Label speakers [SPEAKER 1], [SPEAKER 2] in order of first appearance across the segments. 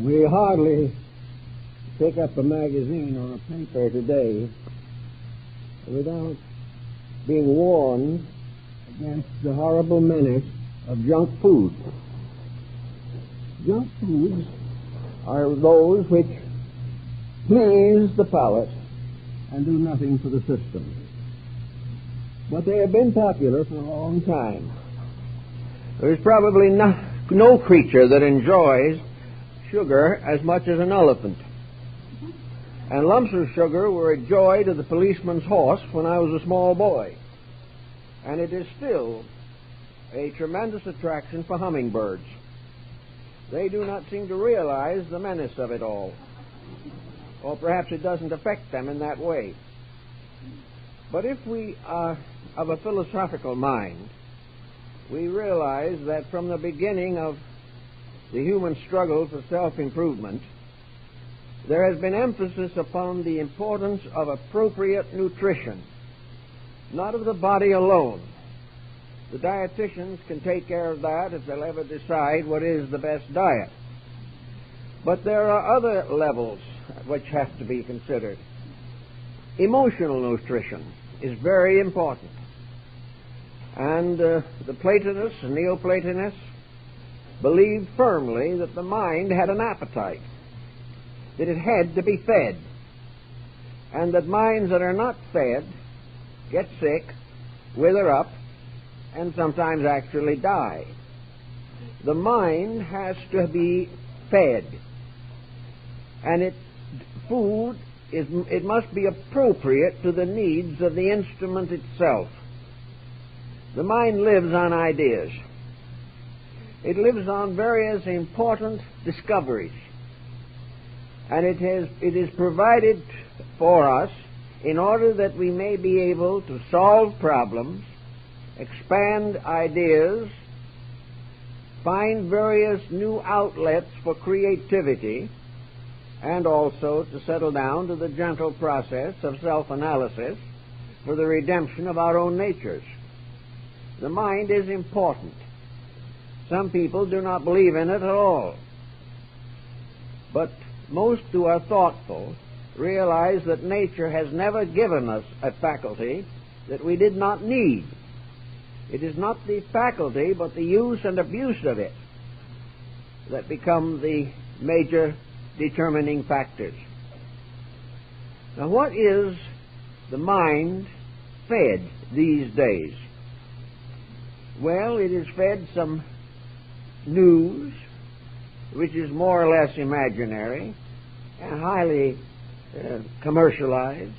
[SPEAKER 1] We hardly pick up a magazine or a paper today without being warned against the horrible menace of junk food. Junk foods are those which please the palate and do nothing for the system. But they have been popular for a long time. There's probably no creature that enjoys sugar as much as an elephant. And lumps of sugar were a joy to the policeman's horse when I was a small boy. And it is still a tremendous attraction for hummingbirds. They do not seem to realize the menace of it all. Or perhaps it doesn't affect them in that way. But if we are of a philosophical mind, we realize that from the beginning of the human struggle for self-improvement, there has been emphasis upon the importance of appropriate nutrition, not of the body alone. The dietitians can take care of that if they'll ever decide what is the best diet. But there are other levels which have to be considered. Emotional nutrition is very important. And the Platonists and Neoplatonists believed firmly that the mind had an appetite, that it had to be fed, and that minds that are not fed get sick, wither up, and sometimes actually die. The mind has to be fed, and food must be appropriate to the needs of the instrument itself. The mind lives on ideas. It lives on various important discoveries. And it is provided for us in order that we may be able to solve problems, expand ideas, find various new outlets for creativity, and also to settle down to the gentle process of self-analysis for the redemption of our own natures. The mind is important. Some people do not believe in it at all. But most who are thoughtful realize that nature has never given us a faculty that we did not need. It is not the faculty, but the use and abuse of it that become the major determining factors. Now, what is the mind fed these days? Well, it is fed some news, which is more or less imaginary and highly commercialized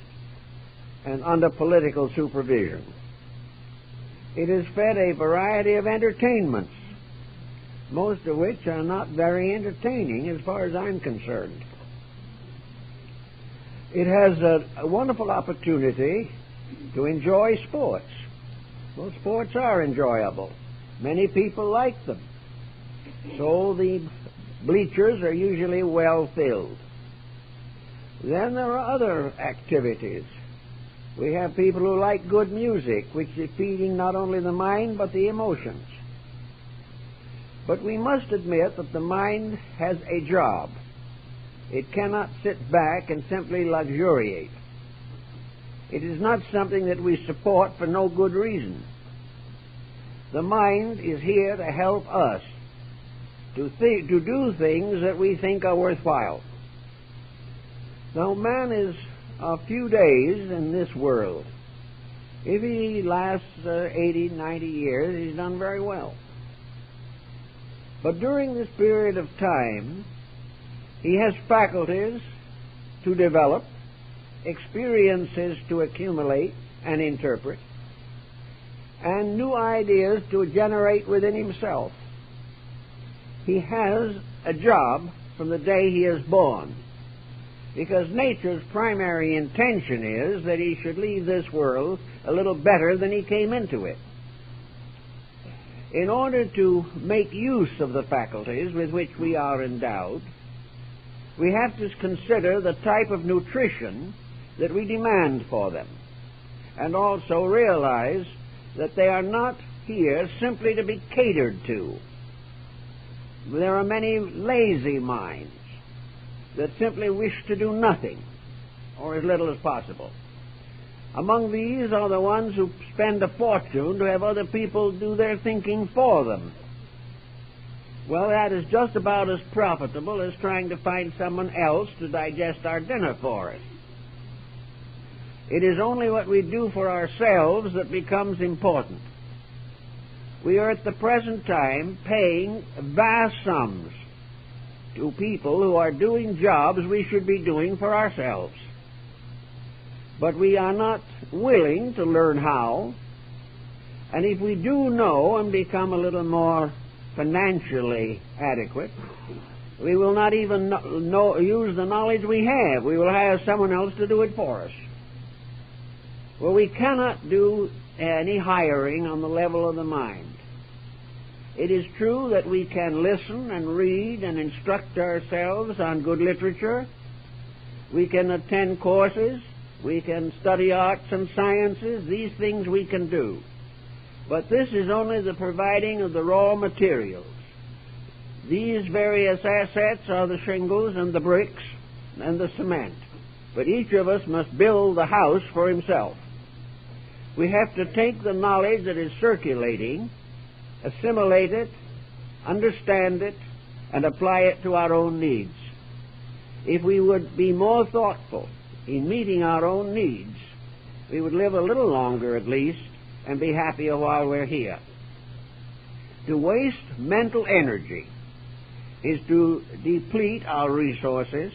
[SPEAKER 1] and under political supervision. It is fed a variety of entertainments, most of which are not very entertaining as far as I'm concerned. It has a wonderful opportunity to enjoy sports. Well, sports are enjoyable. Many people like them. So the bleachers are usually well filled. Then there are other activities. We have people who like good music, which is feeding not only the mind but the emotions. But we must admit that the mind has a job. It cannot sit back and simply luxuriate. It is not something that we support for no good reason. The mind is here to help us to do things that we think are worthwhile. Now, man is a few days in this world. If he lasts 80, 90 years, he's done very well. But during this period of time, he has faculties to develop, experiences to accumulate and interpret, and new ideas to generate within himself. He has a job from the day he is born, because nature's primary intention is that he should leave this world a little better than he came into it. In order to make use of the faculties with which we are endowed, we have to consider the type of nutrition that we demand for them, and also realize that they are not here simply to be catered to. There are many lazy minds that simply wish to do nothing, or as little as possible. Among these are the ones who spend a fortune to have other people do their thinking for them. Well, that is just about as profitable as trying to find someone else to digest our dinner for us. It is only what we do for ourselves that becomes important. We are at the present time paying vast sums to people who are doing jobs we should be doing for ourselves. But we are not willing to learn how, and if we do know and become a little more financially adequate, we will not even use the knowledge we have. We will hire someone else to do it for us. Well, we cannot do any hiring on the level of the mind. It is true that we can listen and read and instruct ourselves on good literature. We can attend courses. We can study arts and sciences. These things we can do. But this is only the providing of the raw materials. These various assets are the shingles and the bricks and the cement. But each of us must build the house for himself. We have to take the knowledge that is circulating, assimilate it, understand it, and apply it to our own needs. If we would be more thoughtful in meeting our own needs, we would live a little longer at least and be happier while we're here. To waste mental energy is to deplete our resources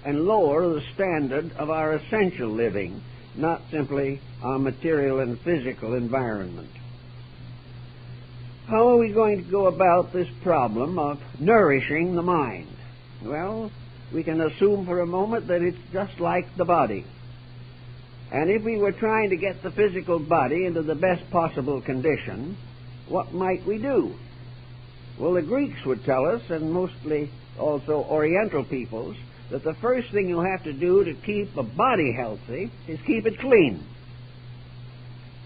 [SPEAKER 1] and lower the standard of our essential living, not simply our material and physical environment. How are we going to go about this problem of nourishing the mind? Well, we can assume for a moment that it's just like the body. And if we were trying to get the physical body into the best possible condition, what might we do? Well, the Greeks would tell us, and mostly also Oriental peoples, that the first thing you have to do to keep a body healthy is keep it clean.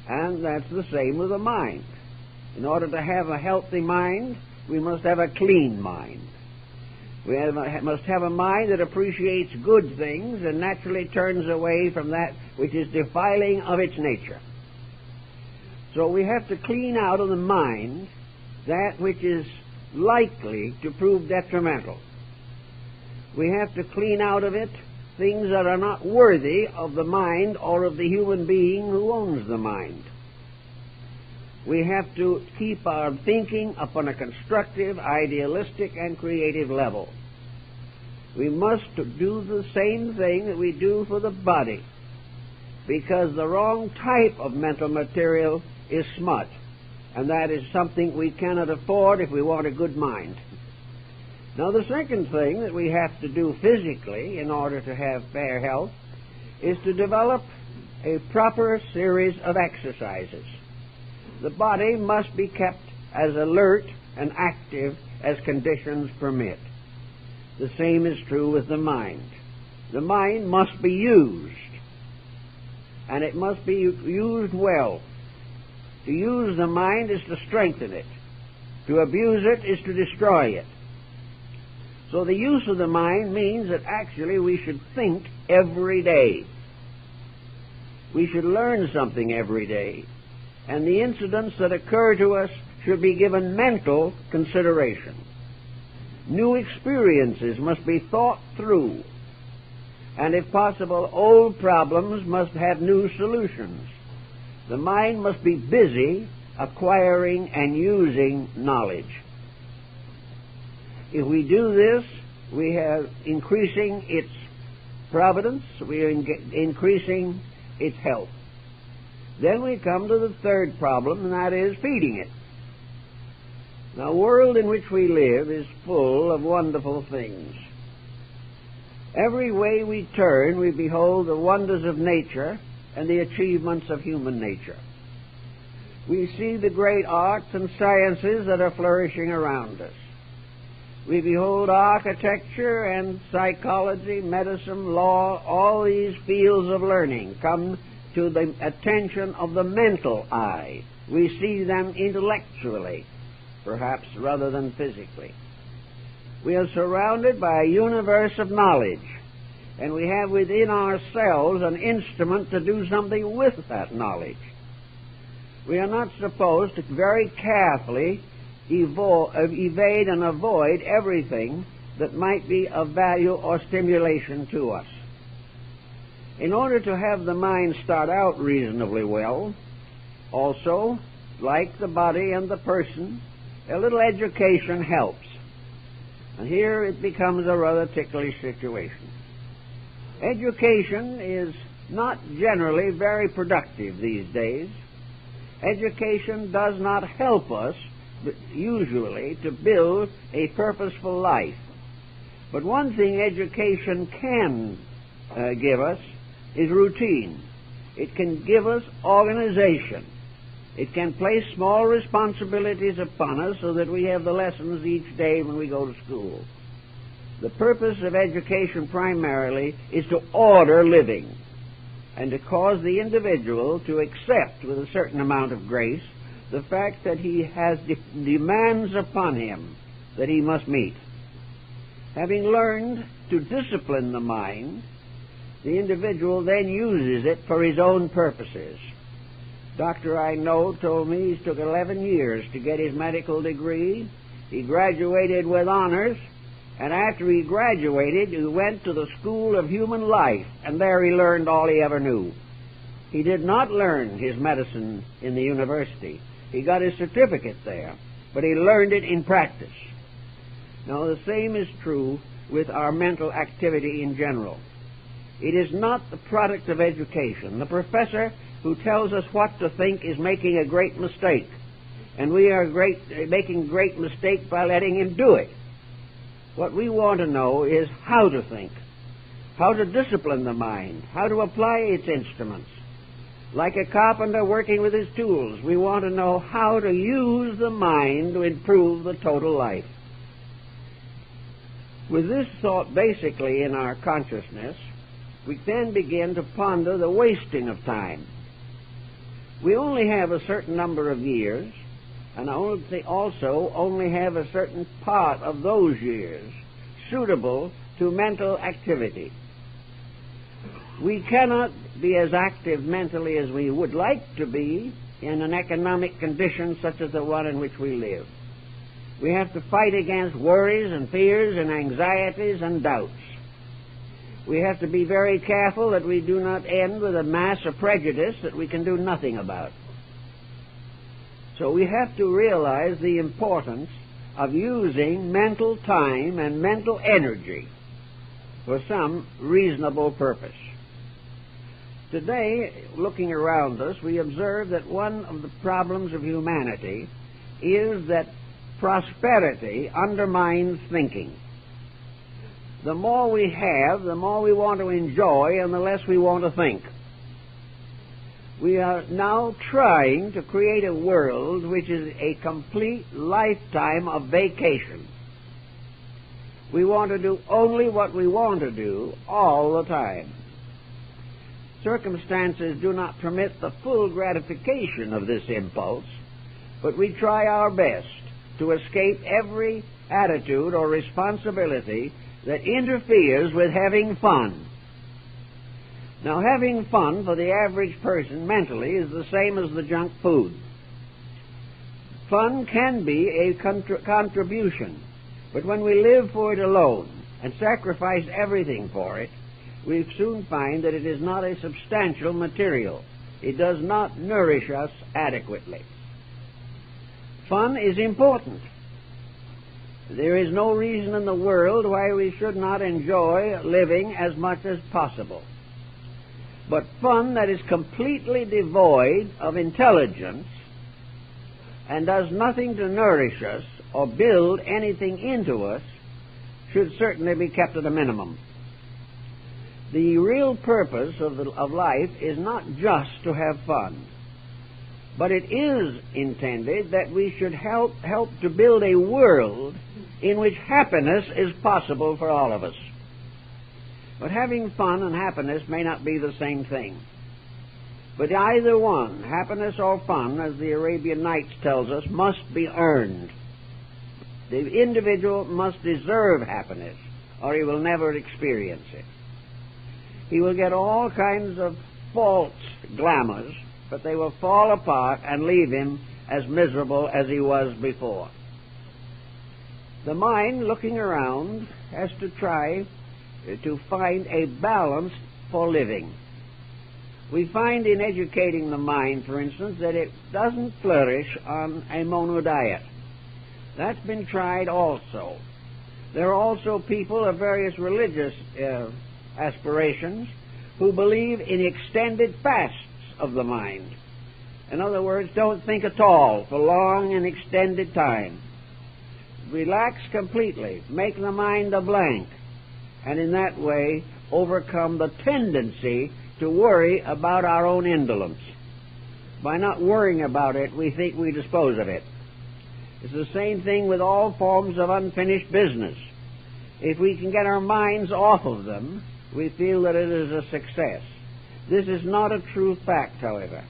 [SPEAKER 1] And that's the same with the mind. In order to have a healthy mind, we must have a clean mind. We must have a mind that appreciates good things and naturally turns away from that which is defiling of its nature. So we have to clean out of the mind that which is likely to prove detrimental. We have to clean out of it things that are not worthy of the mind or of the human being who owns the mind. We have to keep our thinking upon a constructive, idealistic, and creative level. We must do the same thing that we do for the body, because the wrong type of mental material is smut, and that is something we cannot afford if we want a good mind. Now, the second thing that we have to do physically in order to have fair health is to develop a proper series of exercises. The body must be kept as alert and active as conditions permit. The same is true with the mind. The mind must be used, and it must be used well. To use the mind is to strengthen it. To abuse it is to destroy it. So the use of the mind means that actually we should think every day. We should learn something every day. And the incidents that occur to us should be given mental consideration. New experiences must be thought through. And if possible, old problems must have new solutions. The mind must be busy acquiring and using knowledge. If we do this, we are increasing its providence, we are increasing its health. Then we come to the third problem, and that is feeding it. The world in which we live is full of wonderful things. Every way we turn, we behold the wonders of nature and the achievements of human nature. We see the great arts and sciences that are flourishing around us. We behold architecture and psychology, medicine, law, all these fields of learning come to the attention of the mental eye. We see them intellectually, perhaps, rather than physically. We are surrounded by a universe of knowledge, and we have within ourselves an instrument to do something with that knowledge. We are not supposed to very carefully evade and avoid everything that might be of value or stimulation to us. In order to have the mind start out reasonably well, also, like the body and the person, a little education helps. And here it becomes a rather ticklish situation. Education is not generally very productive these days. Education does not help us, usually, to build a purposeful life. But one thing education can give us is routine. It can give us organization. It can place small responsibilities upon us so that we have the lessons each day when we go to school. The purpose of education primarily is to order living and to cause the individual to accept with a certain amount of grace the fact that he has demands upon him that he must meet. Having learned to discipline the mind, the individual then uses it for his own purposes. Doctor I know told me he took 11 years to get his medical degree. He graduated with honors, and after he graduated, he went to the School of Human Life, and there he learned all he ever knew. He did not learn his medicine in the university. He got his certificate there, but he learned it in practice. Now, the same is true with our mental activity in general. It is not the product of education. The professor who tells us what to think is making a great mistake, and we are making a great mistake by letting him do it. What we want to know is how to think, how to discipline the mind, how to apply its instruments. Like a carpenter working with his tools, we want to know how to use the mind to improve the total life. With this thought basically in our consciousness, we then begin to ponder the wasting of time. We only have a certain number of years, and also only have a certain part of those years suitable to mental activity. We cannot be as active mentally as we would like to be in an economic condition such as the one in which we live. We have to fight against worries and fears and anxieties and doubts. We have to be very careful that we do not end with a mass of prejudice that we can do nothing about. So we have to realize the importance of using mental time and mental energy for some reasonable purpose. Today, looking around us, we observe that one of the problems of humanity is that prosperity undermines thinking. The more we have, the more we want to enjoy, and the less we want to think. We are now trying to create a world which is a complete lifetime of vacation. We want to do only what we want to do all the time. Circumstances do not permit the full gratification of this impulse, but we try our best to escape every attitude or responsibility that interferes with having fun. Now, having fun for the average person mentally is the same as the junk food. Fun can be a contribution, but when we live for it alone and sacrifice everything for it, we soon find that it is not a substantial material. It does not nourish us adequately. Fun is important. There is no reason in the world why we should not enjoy living as much as possible. But fun that is completely devoid of intelligence and does nothing to nourish us or build anything into us should certainly be kept at a minimum. The real purpose of life is not just to have fun, but it is intended that we should help to build a world in which happiness is possible for all of us. But having fun and happiness may not be the same thing. But either one, happiness or fun, as the Arabian Nights tells us, must be earned.
[SPEAKER 2] The individual must deserve happiness, or he will never experience it. He will get all kinds of false glamours, but they will fall apart and leave him as miserable as he was before. The mind, looking around, has to try to find a balance for living. We find in educating the mind, for instance, that it doesn't flourish on a monodiet. That's been tried also. There are also people of various religious aspirations who believe in extended fasts of the mind. In other words, don't think at all for long and extended time. Relax completely, make the mind a blank, and in that way overcome the tendency to worry about our own indolence. By not worrying about it, we think we dispose of it. It's the same thing with all forms of unfinished business. If we can get our minds off of them, we feel that it is a success. This is not a true fact, however.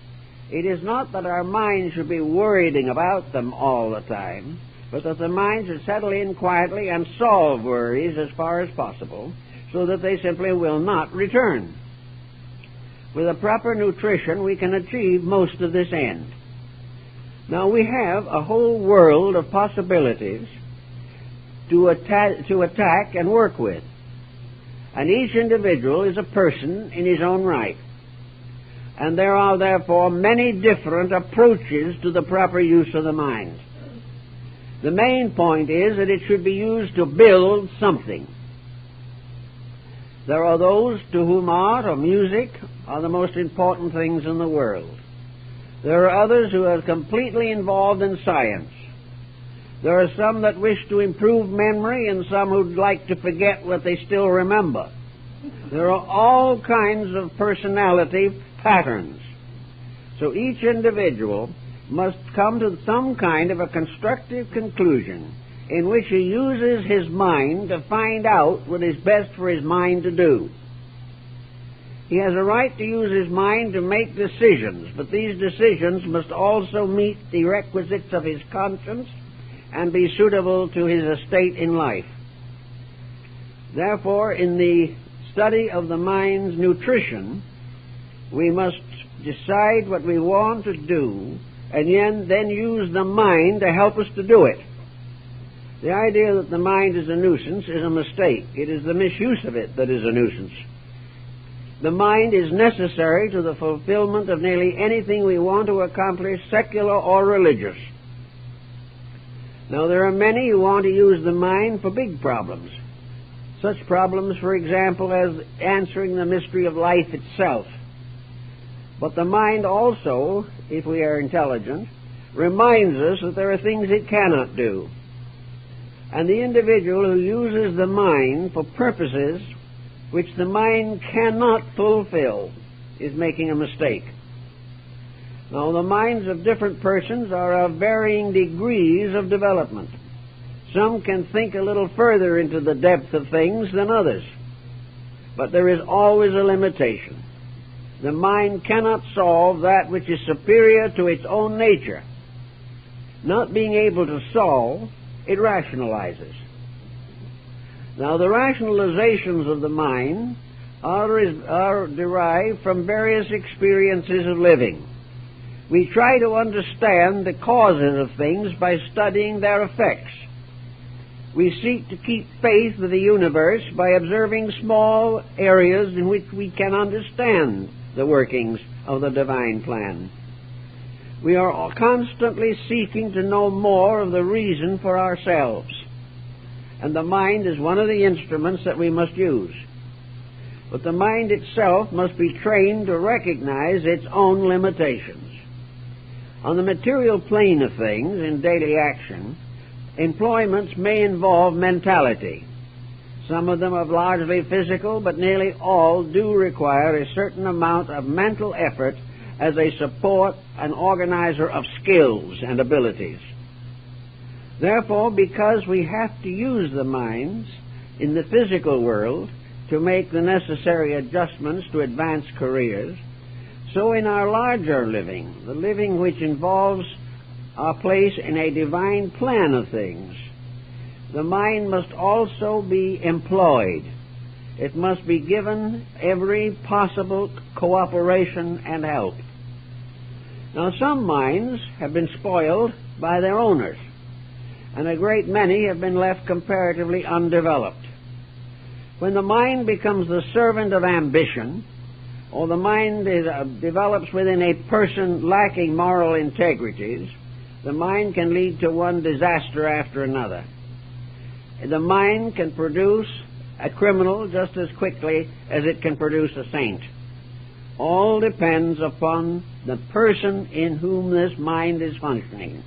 [SPEAKER 2] It is not that our minds should be worrying about them all the time, but that the mind should settle in quietly and solve worries as far as possible, so that they simply will not return. With a proper nutrition, we can achieve most of this end. Now, we have a whole world of possibilities to attack and work with. And each individual is a person in his own right. And there are, therefore, many different approaches to the proper use of the mind. The main point is that it should be used to build something. There are those to whom art or music are the most important things in the world. There are others who are completely involved in science. There are some that wish to improve memory and some who'd like to forget what they still remember. There are all kinds of personality patterns. So each individual must come to some kind of a constructive conclusion in which he uses his mind to find out what is best for his mind to do. He has a right to use his mind to make decisions, but these decisions must also meet the requisites of his conscience and be suitable to his estate in life. Therefore, in the study of the mind's nutrition, we must decide what we want to do and then use the mind to help us to do it. The idea that the mind is a nuisance is a mistake. It is the misuse of it that is a nuisance. The mind is necessary to the fulfillment of nearly anything we want to accomplish, secular or religious. Now, there are many who want to use the mind for big problems. Such problems, for example, as answering the mystery of life itself. But the mind also, if we are intelligent, reminds us that there are things it cannot do. And the individual who uses the mind for purposes which the mind cannot fulfill is making a mistake. Now, the minds of different persons are of varying degrees of development. Some can think a little further into the depth of things than others, but there is always a limitation. The mind cannot solve that which is superior to its own nature. Not being able to solve, it rationalizes. Now, the rationalizations of the mind are derived from various experiences of living. We try to understand the causes of things by studying their effects. We seek to keep faith with the universe by observing small areas in which we can understand the workings of the divine plan. We are constantly seeking to know more of the reason for ourselves, and the mind is one of the instruments that we must use. But the mind itself must be trained to recognize its own limitations. On the material plane of things, in daily action, employments may involve mentality. Some of them are largely physical, but nearly all do require a certain amount of mental effort as a support and organizer of skills and abilities. Therefore, because we have to use the minds in the physical world to make the necessary adjustments to advance careers, so in our larger living, the living which involves our place in a divine plan of things, the mind must also be employed. It must be given every possible cooperation and help. Now, some minds have been spoiled by their owners, and a great many have been left comparatively undeveloped. When the mind becomes the servant of ambition, or the mind develops within a person lacking moral integrities, the mind can lead to one disaster after another. The mind can produce a criminal just as quickly as it can produce a saint. All depends upon the person in whom this mind is functioning.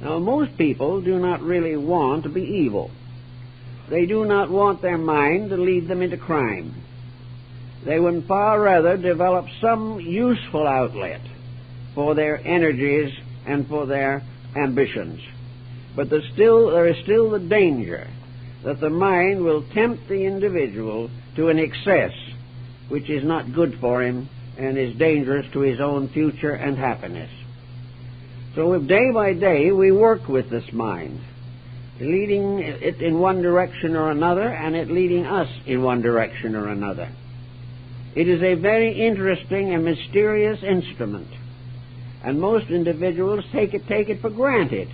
[SPEAKER 2] Now, most people do not really want to be evil. They do not want their mind to lead them into crime. They would far rather develop some useful outlet for their energies and for their ambitions. But there is still the danger that the mind will tempt the individual to an excess which is not good for him and is dangerous to his own future and happiness. So if day by day we work with this mind, leading it in one direction or another, and it leading us in one direction or another, it is a very interesting and mysterious instrument, and most individuals take it for granted.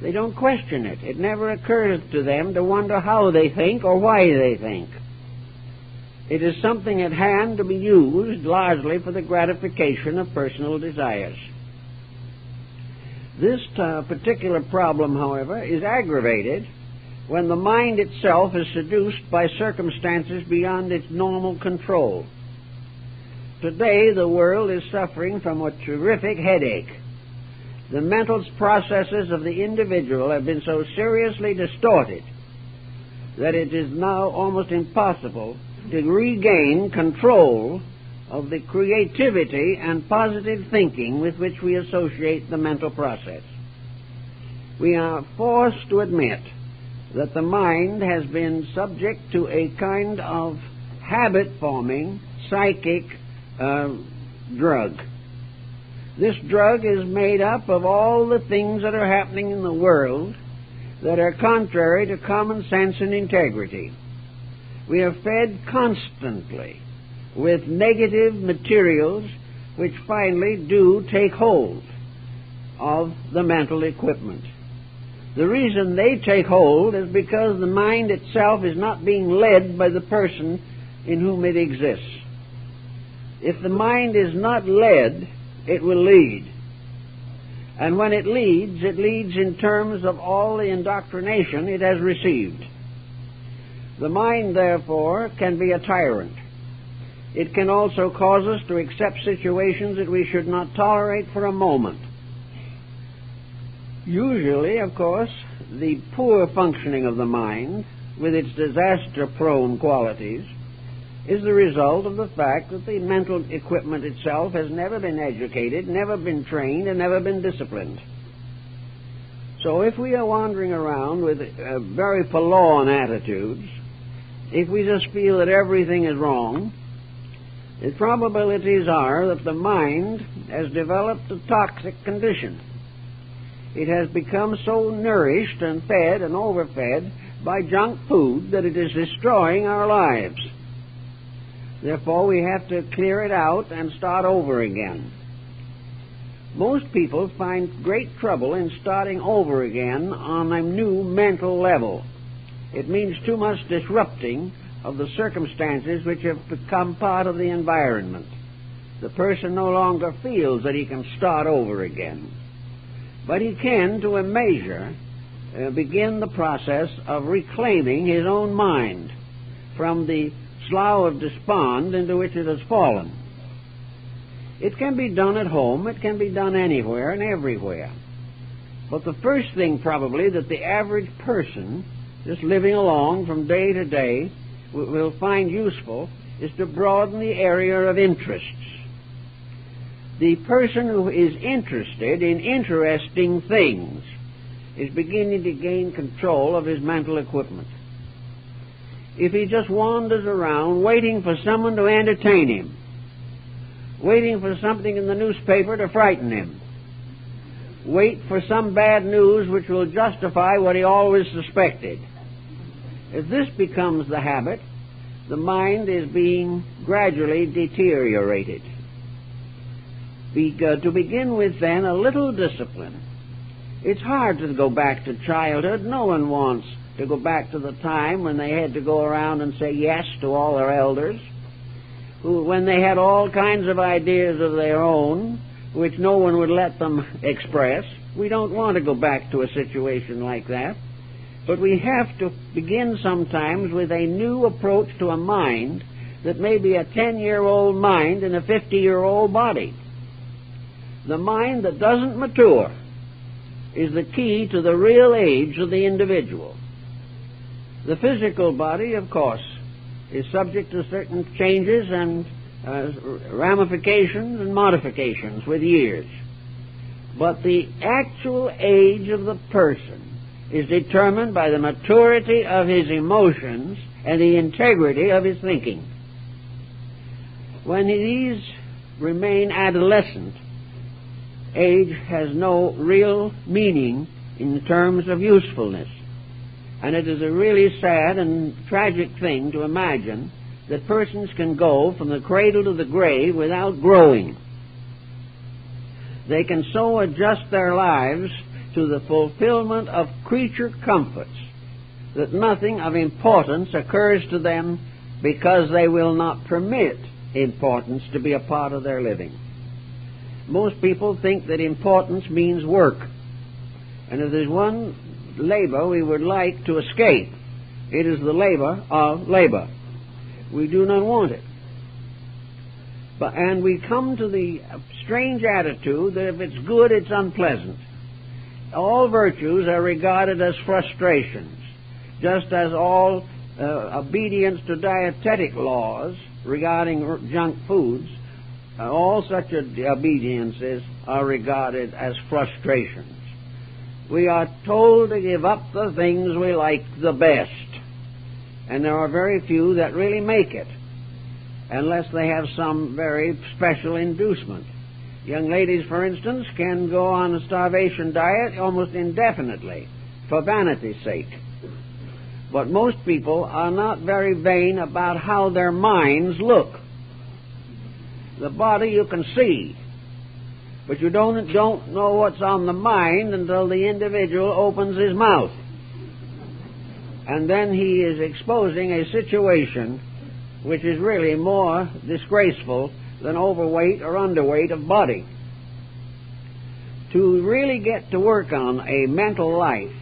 [SPEAKER 2] They don't question it. It never occurs to them to wonder how they think or why they think. It is something at hand to be used largely for the gratification of personal desires. This particular problem, however, is aggravated when the mind itself is seduced by circumstances beyond its normal control. Today, the world is suffering from a terrific headache. The mental processes of the individual have been so seriously distorted that it is now almost impossible to regain control of the creativity and positive thinking with which we associate the mental process. We are forced to admit that the mind has been subject to a kind of habit-forming psychic drug. This drug is made up of all the things that are happening in the world that are contrary to common sense and integrity. We are fed constantly with negative materials which finally do take hold of the mental equipment. The reason they take hold is because the mind itself is not being led by the person in whom it exists. If the mind is not led, it will lead. And when it leads in terms of all the indoctrination it has received. The mind, therefore, can be a tyrant. It can also cause us to accept situations that we should not tolerate for a moment. Usually, of course, the poor functioning of the mind, with its disaster-prone qualities, is the result of the fact that the mental equipment itself has never been educated, never been trained, and never been disciplined. So if we are wandering around with very forlorn attitudes, if we just feel that everything is wrong, the probabilities are that the mind has developed a toxic condition. It has become so nourished and fed and overfed by junk food that it is destroying our lives. Therefore, we have to clear it out and start over again. Most people find great trouble in starting over again on a new mental level. It means too much disrupting of the circumstances which have become part of the environment. The person no longer feels that he can start over again. But he can, to a measure, begin the process of reclaiming his own mind from the slough of despond into which it has fallen. It can be done at home, it can be done anywhere and everywhere. But the first thing probably that the average person, just living along from day to day, will find useful is to broaden the area of interests. The person who is interested in interesting things is beginning to gain control of his mental equipment. If he just wanders around waiting for someone to entertain him, waiting for something in the newspaper to frighten him, wait for some bad news which will justify what he always suspected. If this becomes the habit, the mind is being gradually deteriorated. To begin with, then, a little discipline. It's hard to go back to childhood. No one wants to go back to the time when they had to go around and say yes to all their elders, when they had all kinds of ideas of their own, which no one would let them express. We don't want to go back to a situation like that. But we have to begin sometimes with a new approach to a mind that may be a 10-year-old mind in a 50-year-old body. The mind that doesn't mature is the key to the real age of the individual. The physical body, of course, is subject to certain changes and ramifications and modifications with years. But the actual age of the person is determined by the maturity of his emotions and the integrity of his thinking. When these remain adolescent, age has no real meaning in terms of usefulness. And it is a really sad and tragic thing to imagine that persons can go from the cradle to the grave without growing. They can so adjust their lives to the fulfillment of creature comforts that nothing of importance occurs to them, because they will not permit importance to be a part of their living. Most people think that importance means work. And if there's one labor we would like to escape, it is the labor of labor. We do not want it. And we come to the strange attitude that if it's good, it's unpleasant. All virtues are regarded as frustrations, just as all obedience to dietetic laws regarding junk foods, all such obediences are regarded as frustrations. We are told to give up the things we like the best, and there are very few that really make it, unless they have some very special inducement. Young ladies, for instance, can go on a starvation diet almost indefinitely for vanity's sake. But most people are not very vain about how their minds look. The body you can see, but you don't know what's on the mind until the individual opens his mouth. And then he is exposing a situation which is really more disgraceful than overweight or underweight of body. To really get to work on a mental life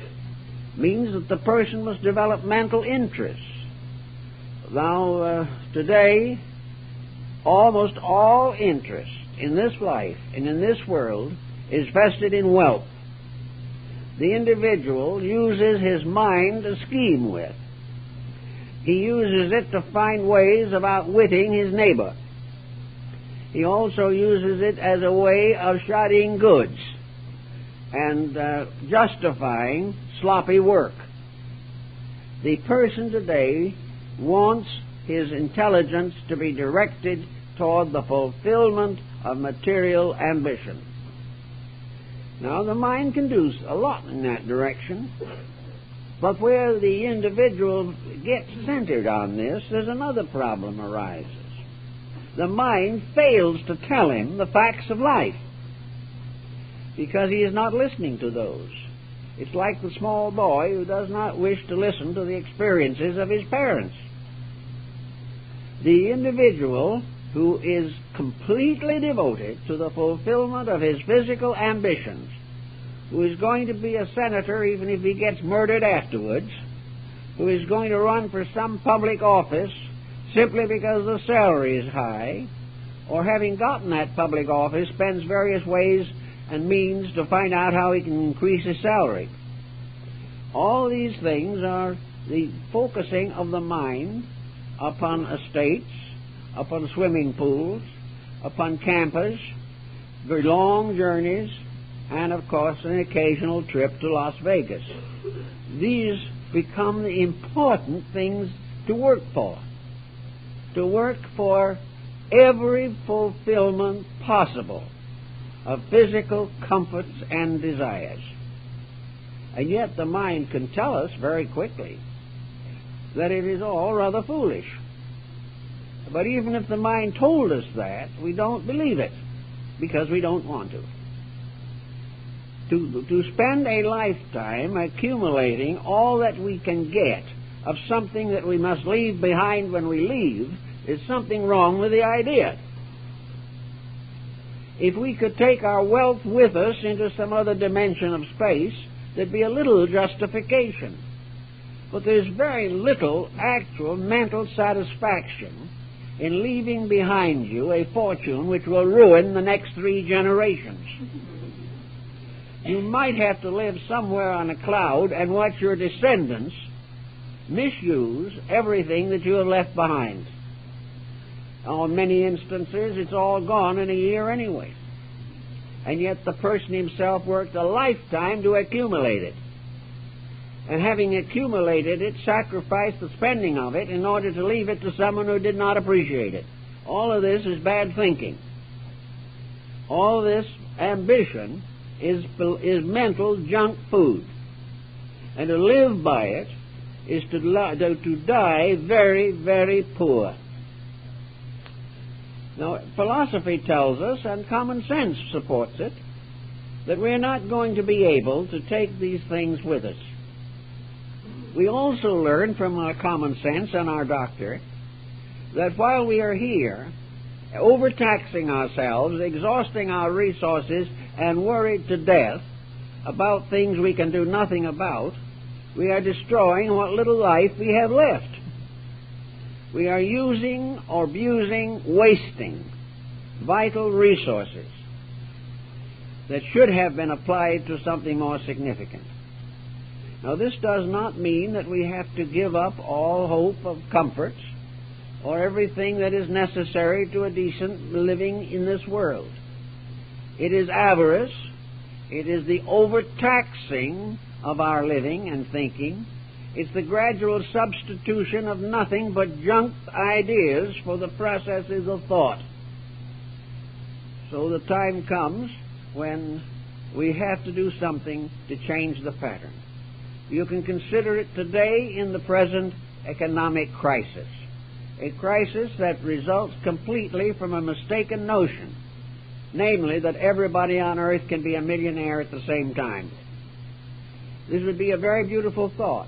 [SPEAKER 2] means that the person must develop mental interests. Now, today, almost all interest in this life and in this world is vested in wealth. The individual uses his mind to scheme with. He uses it to find ways of outwitting his neighbor. He also uses it as a way of shoddying goods and justifying sloppy work. The person today wants his intelligence to be directed toward the fulfillment of material ambition. Now, the mind can do a lot in that direction, but where the individual gets centered on this, there's another problem arises. The mind fails to tell him the facts of life because he is not listening to those. It's like the small boy who does not wish to listen to the experiences of his parents. The individual who is completely devoted to the fulfillment of his physical ambitions, who is going to be a senator even if he gets murdered afterwards, who is going to run for some public office simply because the salary is high, or having gotten that public office spends various ways and means to find out how he can increase his salary. All these things are the focusing of the mind upon estates, upon swimming pools, upon campers, very long journeys, and of course an occasional trip to Las Vegas. These become the important things to work for every fulfillment possible of physical comforts and desires. And yet the mind can tell us very quickly that it is all rather foolish. But even if the mind told us that, we don't believe it because we don't want to. To spend a lifetime accumulating all that we can get of something that we must leave behind when we leave is something wrong with the idea. If we could take our wealth with us into some other dimension of space, there'd be a little justification. But there's very little actual mental satisfaction in leaving behind you a fortune which will ruin the next 3 generations. You might have to live somewhere on a cloud and watch your descendants misuse everything that you have left behind. In many instances, it's all gone in a year anyway. And yet the person himself worked a lifetime to accumulate it. And having accumulated it, sacrificed the spending of it in order to leave it to someone who did not appreciate it. All of this is bad thinking. All this ambition is mental junk food. And to live by it is to die very, very poor. Now, philosophy tells us, and common sense supports it, that we're not going to be able to take these things with us. We also learn from our common sense and our doctor that while we are here, overtaxing ourselves, exhausting our resources, and worried to death about things we can do nothing about, we are destroying what little life we have left. We are using or abusing, wasting vital resources that should have been applied to something more significant. Now, this does not mean that we have to give up all hope of comforts or everything that is necessary to a decent living in this world. It is avarice. It is the overtaxing of our living and thinking. It's the gradual substitution of nothing but junk ideas for the processes of thought. So the time comes when we have to do something to change the pattern. You can consider it today in the present economic crisis, a crisis that results completely from a mistaken notion, namely that everybody on earth can be a millionaire at the same time. This would be a very beautiful thought,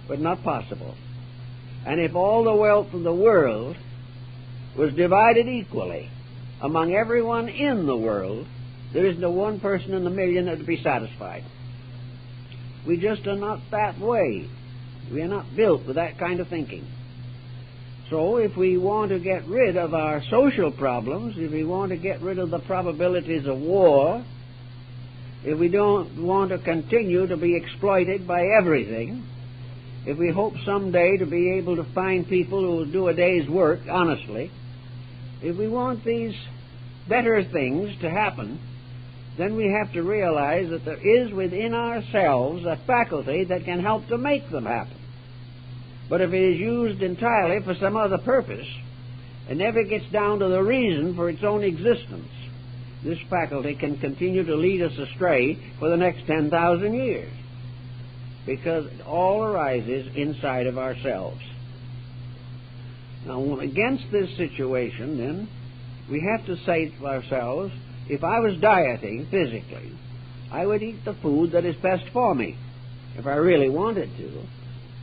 [SPEAKER 2] but not possible. And if all the wealth of the world was divided equally among everyone in the world, there isn't a one person in the million that would be satisfied. We just are not that way. We are not built with that kind of thinking. So if we want to get rid of our social problems, if we want to get rid of the probabilities of war, if we don't want to continue to be exploited by everything, if we hope someday to be able to find people who will do a day's work honestly, if we want these better things to happen, then we have to realize that there is within ourselves a faculty that can help to make them happen. But if it is used entirely for some other purpose, it never gets down to the reason for its own existence. This faculty can continue to lead us astray for the next 10,000 years, because it all arises inside of ourselves. Now, against this situation, then, we have to say to ourselves, if I was dieting physically, I would eat the food that is best for me, if I really wanted to.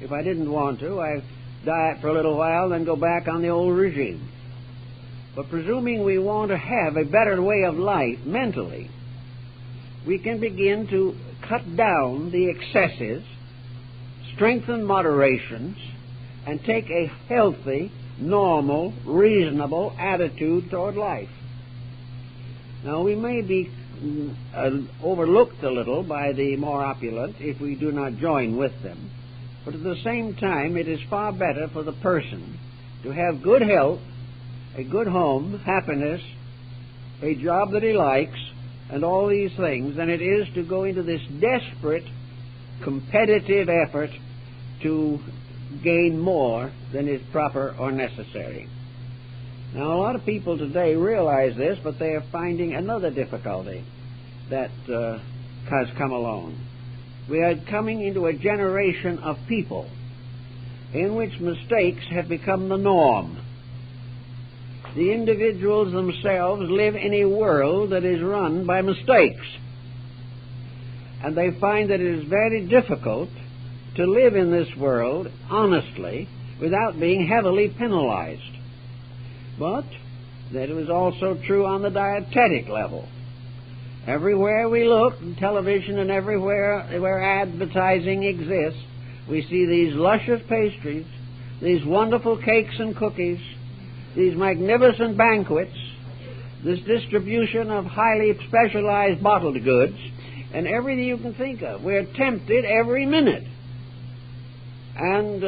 [SPEAKER 2] If I didn't want to, I'd diet for a little while, then go back on the old regime. But presuming we want to have a better way of life mentally, we can begin to cut down the excesses, strengthen moderations, and take a healthy, normal, reasonable attitude toward life. Now, we may be overlooked a little by the more opulent if we do not join with them, but at the same time, it is far better for the person to have good health, a good home, happiness, a job that he likes, and all these things, than it is to go into this desperate, competitive effort to gain more than is proper or necessary. Now, a lot of people today realize this, but they are finding another difficulty. that has come along. We are coming into a generation of people in which mistakes have become the norm. The individuals themselves live in a world that is run by mistakes. And they find that it is very difficult to live in this world honestly without being heavily penalized. But that was also true on the dietetic level. Everywhere we look, in television and everywhere where advertising exists, we see these luscious pastries, these wonderful cakes and cookies, these magnificent banquets, this distribution of highly specialized bottled goods, and everything you can think of. We're tempted every minute. And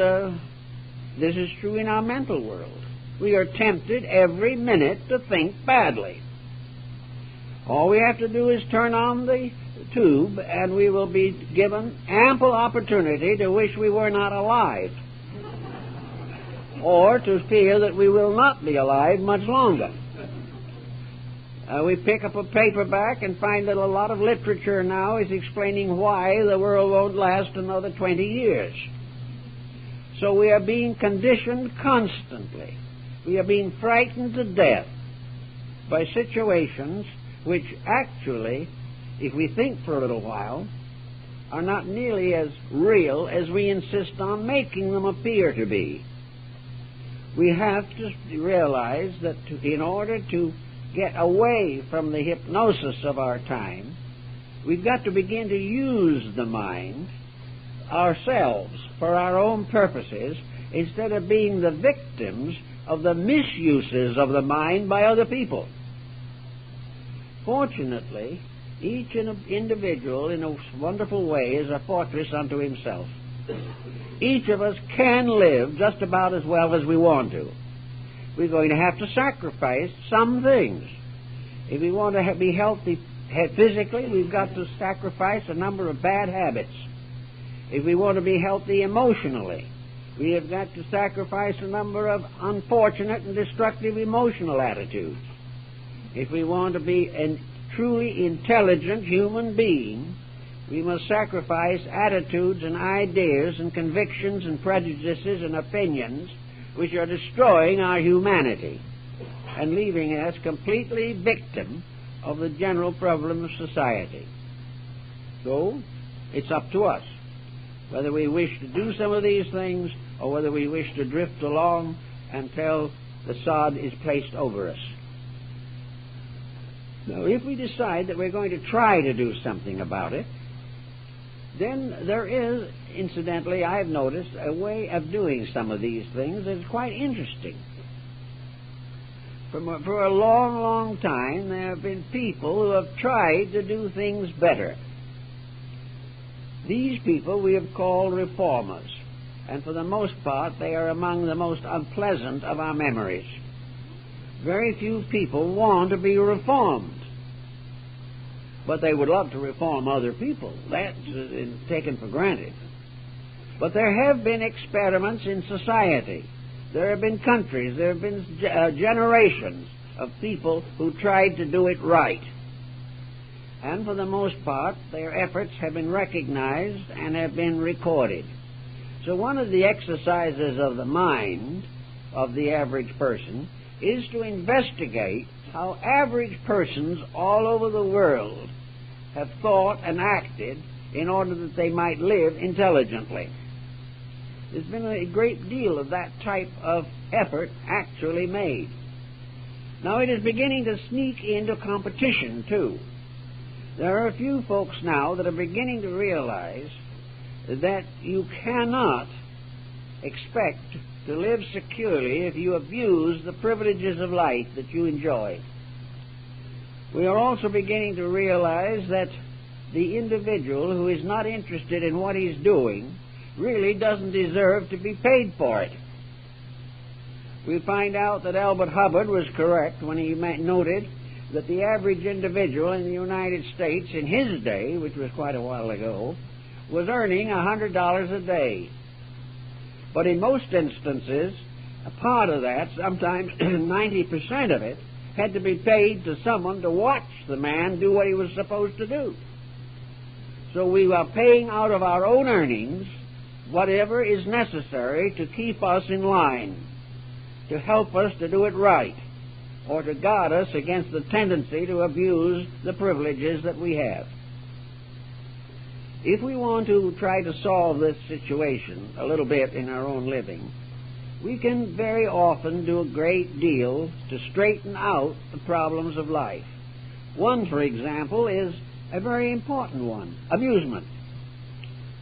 [SPEAKER 2] this is true in our mental world. We are tempted every minute to think badly. All we have to do is turn on the tube, and we will be given ample opportunity to wish we were not alive, or to fear that we will not be alive much longer. We pick up a paperback and find that a lot of literature now is explaining why the world won't last another 20 years. So we are being conditioned constantly. We are being frightened to death by situations which actually, if we think for a little while, are not nearly as real as we insist on making them appear to be. We have to realize that in order to get away from the hypnosis of our time, we've got to begin to use the mind ourselves for our own purposes instead of being the victims of the misuses of the mind by other people. Fortunately, each individual in a wonderful way is a fortress unto himself. Each of us can live just about as well as we want to. We're going to have to sacrifice some things. If we want to be healthy physically, we've got to sacrifice a number of bad habits. If we want to be healthy emotionally, we have got to sacrifice a number of unfortunate and destructive emotional attitudes. If we want to be a truly intelligent human being, we must sacrifice attitudes and ideas and convictions and prejudices and opinions which are destroying our humanity and leaving us completely victim of the general problem of society. So, it's up to us whether we wish to do some of these things or whether we wish to drift along until the sod is placed over us. Now, if we decide that we're going to try to do something about it, then there is, incidentally, I've noticed, a way of doing some of these things that's quite interesting. For a long, long time, there have been people who have tried to do things better. These people we have called reformers, and for the most part, they are among the most unpleasant of our memories. Very few people want to be reformed. But they would love to reform other people. That's taken for granted. But there have been experiments in society. There have been countries, there have been generations of people who tried to do it right. And for the most part, their efforts have been recognized and have been recorded. So one of the exercises of the mind of the average person is to investigate how average persons all over the world have thought and acted in order that they might live intelligently. There's been a great deal of that type of effort actually made. Now it is beginning to sneak into competition, too. There are a few folks now that are beginning to realize that you cannot expect to live securely if you abuse the privileges of life that you enjoy. We are also beginning to realize that the individual who is not interested in what he's doing really doesn't deserve to be paid for it. We find out that Albert Hubbard was correct when he noted that the average individual in the United States in his day, which was quite a while ago, was earning $100 a day. But in most instances, a part of that, sometimes 90% of it, had to be paid to someone to watch the man do what he was supposed to do. So we are paying out of our own earnings whatever is necessary to keep us in line, to help us to do it right, or to guard us against the tendency to abuse the privileges that we have. If we want to try to solve this situation a little bit in our own living, we can very often do a great deal to straighten out the problems of life. One, for example, is a very important one: amusement.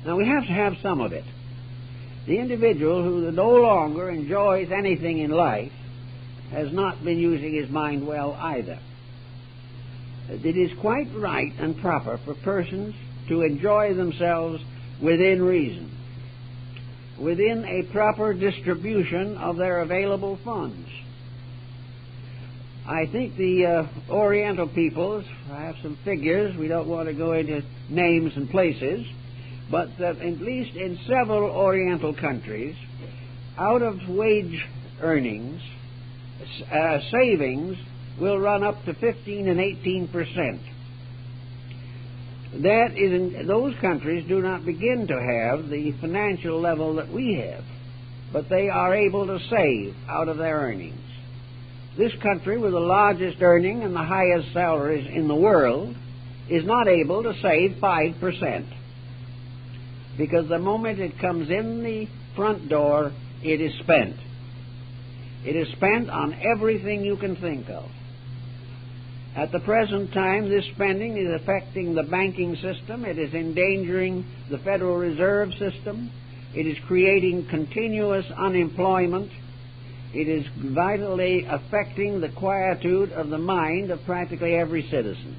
[SPEAKER 2] Now, we have to have some of it. The individual who no longer enjoys anything in life has not been using his mind well either. It is quite right and proper for persons to enjoy themselves within reason, within a proper distribution of their available funds. I think the Oriental peoples, I have some figures, we don't want to go into names and places, but that at least in several Oriental countries, out of wage earnings, savings will run up to 15 and 18%. That is, in those countries do not begin to have the financial level that we have, but they are able to save out of their earnings. This country with the largest earning and the highest salaries in the world is not able to save 5%, because the moment it comes in the front door, it is spent. It is spent on everything you can think of. At the present time, this spending is affecting the banking system. It is endangering the Federal Reserve System. It is creating continuous unemployment. It is vitally affecting the quietude of the mind of practically every citizen.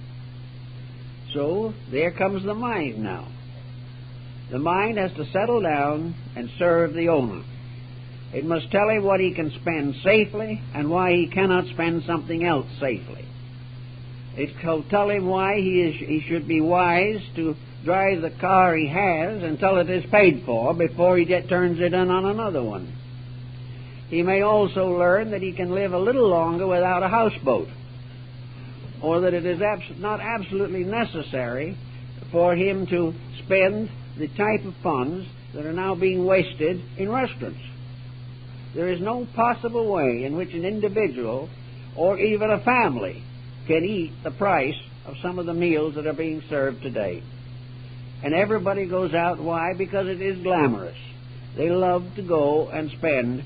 [SPEAKER 2] So, there comes the mind now. The mind has to settle down and serve the owner. It must tell him what he can spend safely and why he cannot spend something else safely. It will tell him why he should be wise to drive the car he has until it is paid for before he turns it in on another one. He may also learn that he can live a little longer without a houseboat, or that it is not absolutely necessary for him to spend the type of funds that are now being wasted in restaurants. There is no possible way in which an individual or even a family can eat the price of some of the meals that are being served today. And everybody goes out. Why? Because it is glamorous. They love to go and spend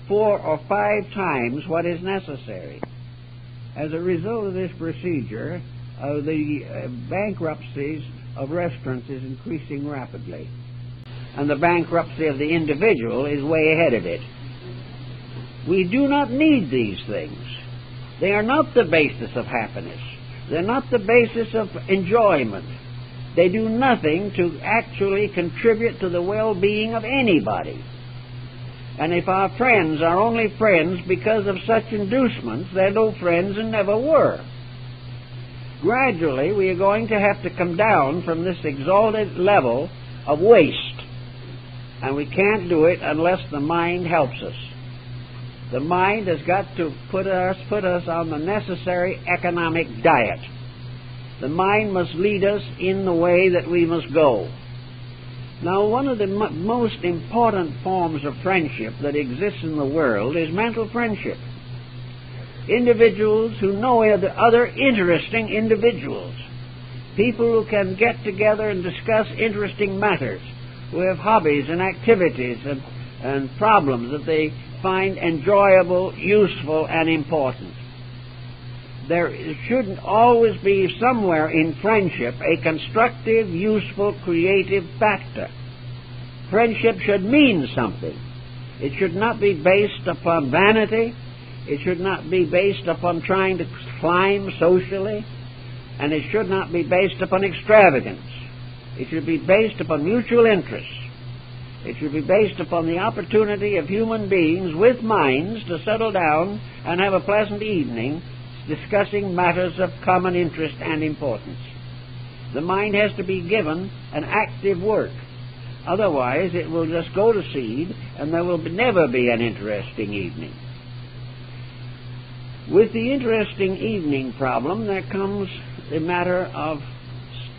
[SPEAKER 2] 4 or 5 times what is necessary. As a result of this procedure, the bankruptcies of restaurants is increasing rapidly. And the bankruptcy of the individual is way ahead of it. We do not need these things. They are not the basis of happiness. They're not the basis of enjoyment. They do nothing to actually contribute to the well-being of anybody. And if our friends are only friends because of such inducements, they're no friends and never were. Gradually, we are going to have to come down from this exalted level of waste. And we can't do it unless the mind helps us. The mind has got to put us on the necessary economic diet. The mind must lead us in the way that we must go. Now, one of the most important forms of friendship that exists in the world is mental friendship. Individuals who know other interesting individuals. People who can get together and discuss interesting matters, who have hobbies and activities and problems that they find enjoyable, useful, and important. There should always be somewhere in friendship a constructive, useful, creative factor. Friendship should mean something. It should not be based upon vanity. It should not be based upon trying to climb socially. And it should not be based upon extravagance. It should be based upon mutual interest. It should be based upon the opportunity of human beings with minds to settle down and have a pleasant evening discussing matters of common interest and importance. The mind has to be given an active work. Otherwise, it will just go to seed, and there will never be an interesting evening. With the interesting evening problem, there comes the matter of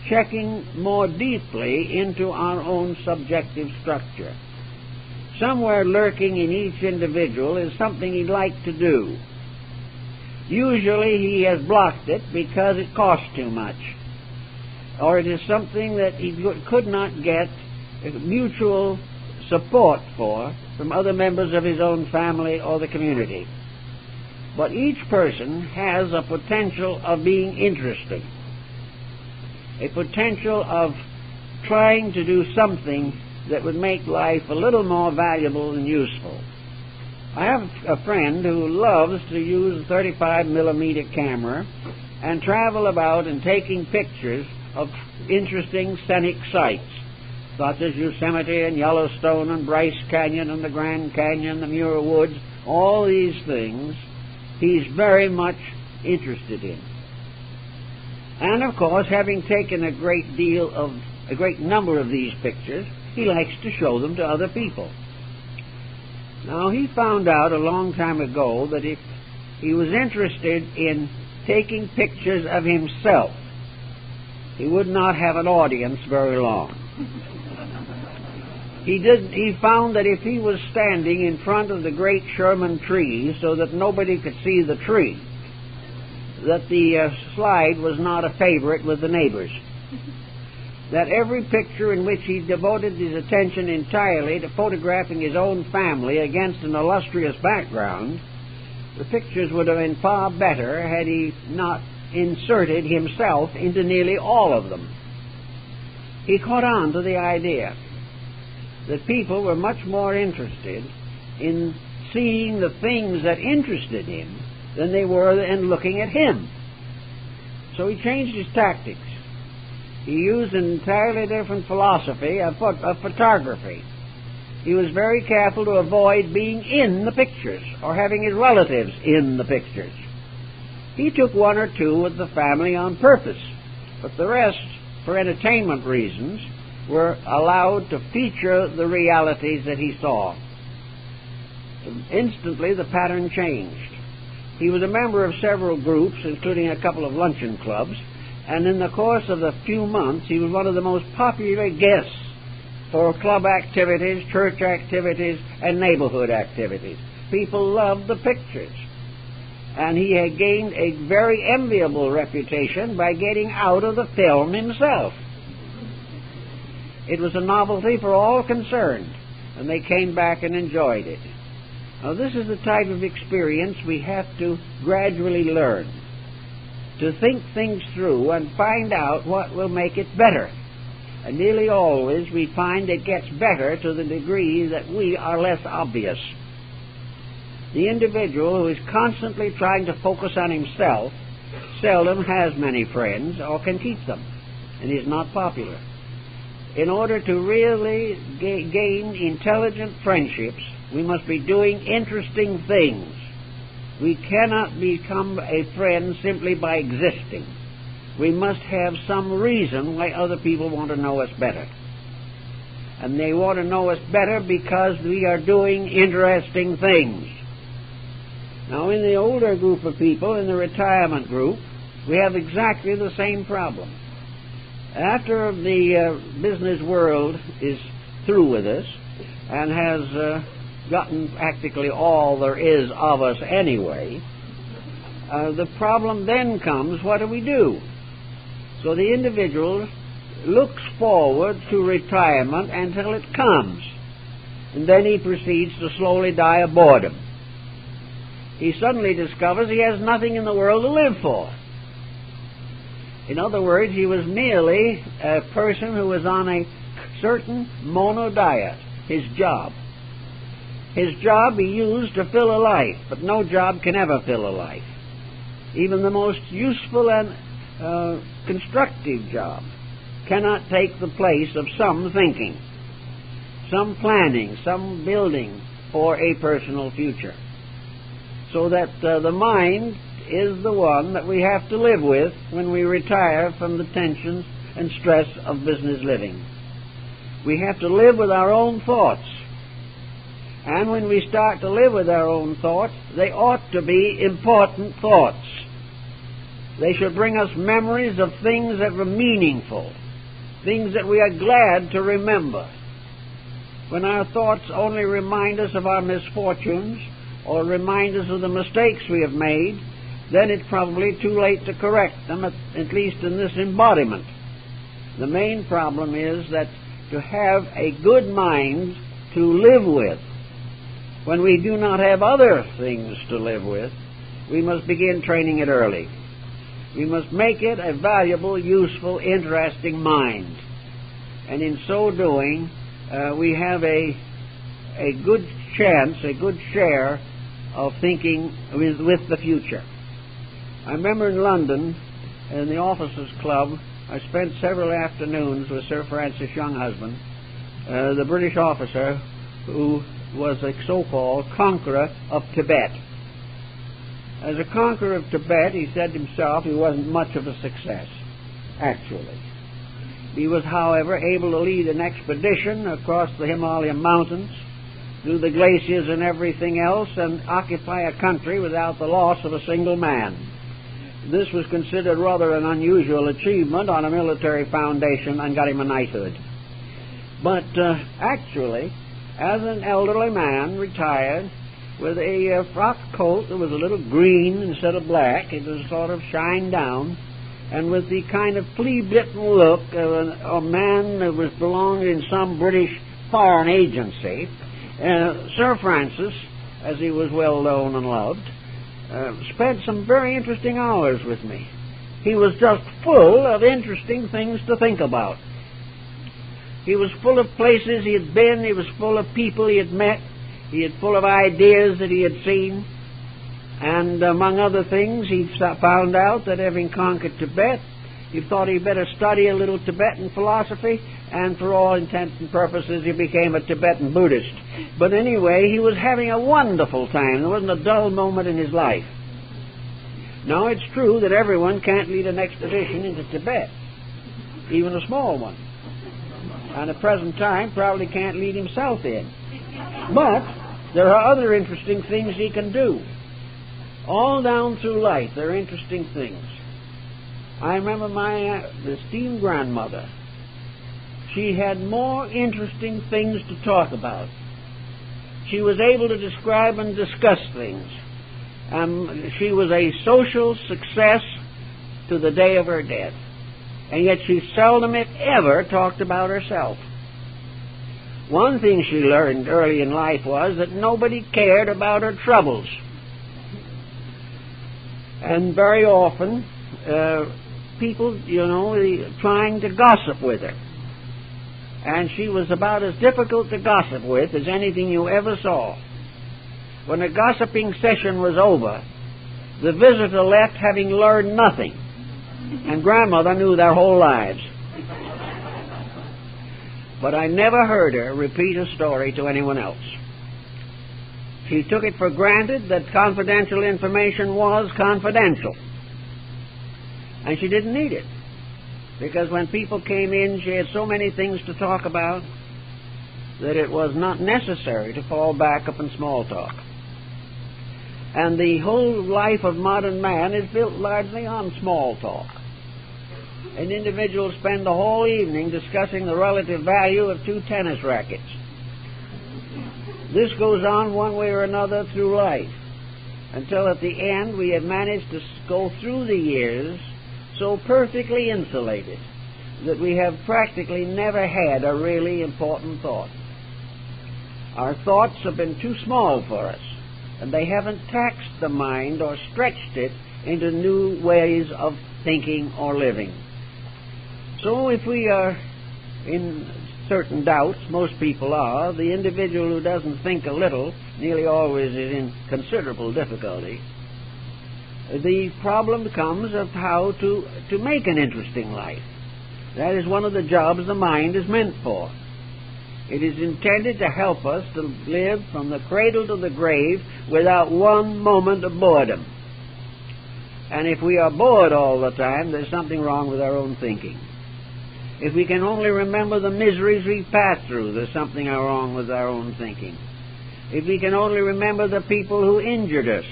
[SPEAKER 2] checking more deeply into our own subjective structure. Somewhere lurking in each individual is something he'd like to do. Usually he has blocked it because it costs too much, or it is something that he could not get mutual support for from other members of his own family or the community. But each person has a potential of being interesting, a potential of trying to do something that would make life a little more valuable and useful. I have a friend who loves to use a 35mm camera and travel about and taking pictures of interesting scenic sites, such as Yosemite and Yellowstone and Bryce Canyon and the Grand Canyon, the Muir Woods, all these things he's very much interested in. And of course, having taken a great number of these pictures, he likes to show them to other people. Now, he found out a long time ago that if he was interested in taking pictures of himself, he would not have an audience very long. He found that if he was standing in front of the great Sherman tree so that nobody could see the tree, that the slide was not a favorite with the neighbors. That every picture in which he devoted his attention entirely to photographing his own family against an illustrious background, the pictures would have been far better had he not inserted himself into nearly all of them. He caught on to the idea that people were much more interested in seeing the things that interested him than they were in looking at him. So he changed his tactics. He used an entirely different philosophy of photography. He was very careful to avoid being in the pictures or having his relatives in the pictures. He took one or two with the family on purpose, but the rest, for entertainment reasons, were allowed to feature the realities that he saw. Instantly, the pattern changed. He was a member of several groups, including a couple of luncheon clubs, and in the course of a few months, he was one of the most popular guests for club activities, church activities, and neighborhood activities. People loved the pictures. And he had gained a very enviable reputation by getting out of the film himself. It was a novelty for all concerned, and they came back and enjoyed it. Now, this is the type of experience we have to gradually learn, to think things through and find out what will make it better. And nearly always we find it gets better to the degree that we are less obvious. The individual who is constantly trying to focus on himself seldom has many friends or can keep them, and is not popular. In order to really gain intelligent friendships, we must be doing interesting things. We cannot become a friend simply by existing. We must have some reason why other people want to know us better. And they want to know us better because we are doing interesting things. Now, in the older group of people, in the retirement group, we have exactly the same problem. After the business world is through with us and has gotten practically all there is of us anyway, the problem then comes, what do we do? So the individual looks forward to retirement until it comes, and then he proceeds to slowly die of boredom. He suddenly discovers he has nothing in the world to live for. In other words, he was merely a person who was on a certain monodiet, his job. His job he used to fill a life, but no job can ever fill a life. Even the most useful and constructive job cannot take the place of some thinking, some planning, some building for a personal future. So that the mind is the one that we have to live with when we retire from the tensions and stress of business living. We have to live with our own thoughts. And when we start to live with our own thoughts, they ought to be important thoughts. They should bring us memories of things that were meaningful, things that we are glad to remember. When our thoughts only remind us of our misfortunes or remind us of the mistakes we have made, then it's probably too late to correct them, at least in this embodiment. The main problem is that to have a good mind to live with, when we do not have other things to live with, we must begin training it early. We must make it a valuable, useful, interesting mind. And in so doing, we have a good chance, a good share of thinking with the future. I remember in London, in the Officers' Club, I spent several afternoons with Sir Francis Younghusband, the British officer who was a so-called conqueror of Tibet. As a conqueror of Tibet, he said himself he wasn't much of a success, actually. He was, however, able to lead an expedition across the Himalayan mountains, through the glaciers and everything else, and occupy a country without the loss of a single man. This was considered rather an unusual achievement on a military foundation and got him a knighthood. But actually, as an elderly man, retired, with a frock coat that was a little green instead of black, it was sort of shined down, and with the kind of plebeian look of a man that was belonged in some British foreign agency, Sir Francis, as he was well known and loved, spent some very interesting hours with me. He was just full of interesting things to think about. He was full of places he had been, he was full of people he had met, he had full of ideas that he had seen, and among other things he found out that having conquered Tibet, he thought he'd better study a little Tibetan philosophy, and for all intents and purposes he became a Tibetan Buddhist. But anyway, he was having a wonderful time. There wasn't a dull moment in his life. Now, it's true that everyone can't lead an expedition into Tibet, even a small one. And at the present time, probably can't lead himself in. But there are other interesting things he can do. All down through life, there are interesting things. I remember my esteemed grandmother. She had more interesting things to talk about. She was able to describe and discuss things. She was a social success to the day of her death. And yet she seldom, if ever, talked about herself. One thing she learned early in life was that nobody cared about her troubles. And very often, people, trying to gossip with her. And she was about as difficult to gossip with as anything you ever saw. When the gossiping session was over, the visitor left having learned nothing. And grandmother knew their whole lives. But I never heard her repeat a story to anyone else. She took it for granted that confidential information was confidential. And she didn't need it. Because when people came in, she had so many things to talk about that it was not necessary to fall back upon small talk. And the whole life of modern man is built largely on small talk. An individual spends the whole evening discussing the relative value of two tennis rackets. This goes on one way or another through life, until at the end we have managed to go through the years so perfectly insulated that we have practically never had a really important thought. Our thoughts have been too small for us, and they haven't taxed the mind or stretched it into new ways of thinking or living. So if we are in certain doubts, most people are, the individual who doesn't think a little nearly always is in considerable difficulty. The problem comes of how to make an interesting life. That is one of the jobs the mind is meant for. It is intended to help us to live from the cradle to the grave without one moment of boredom. And if we are bored all the time, there's something wrong with our own thinking. If we can only remember the miseries we pass through, there's something wrong with our own thinking. if we can only remember the people who injured us.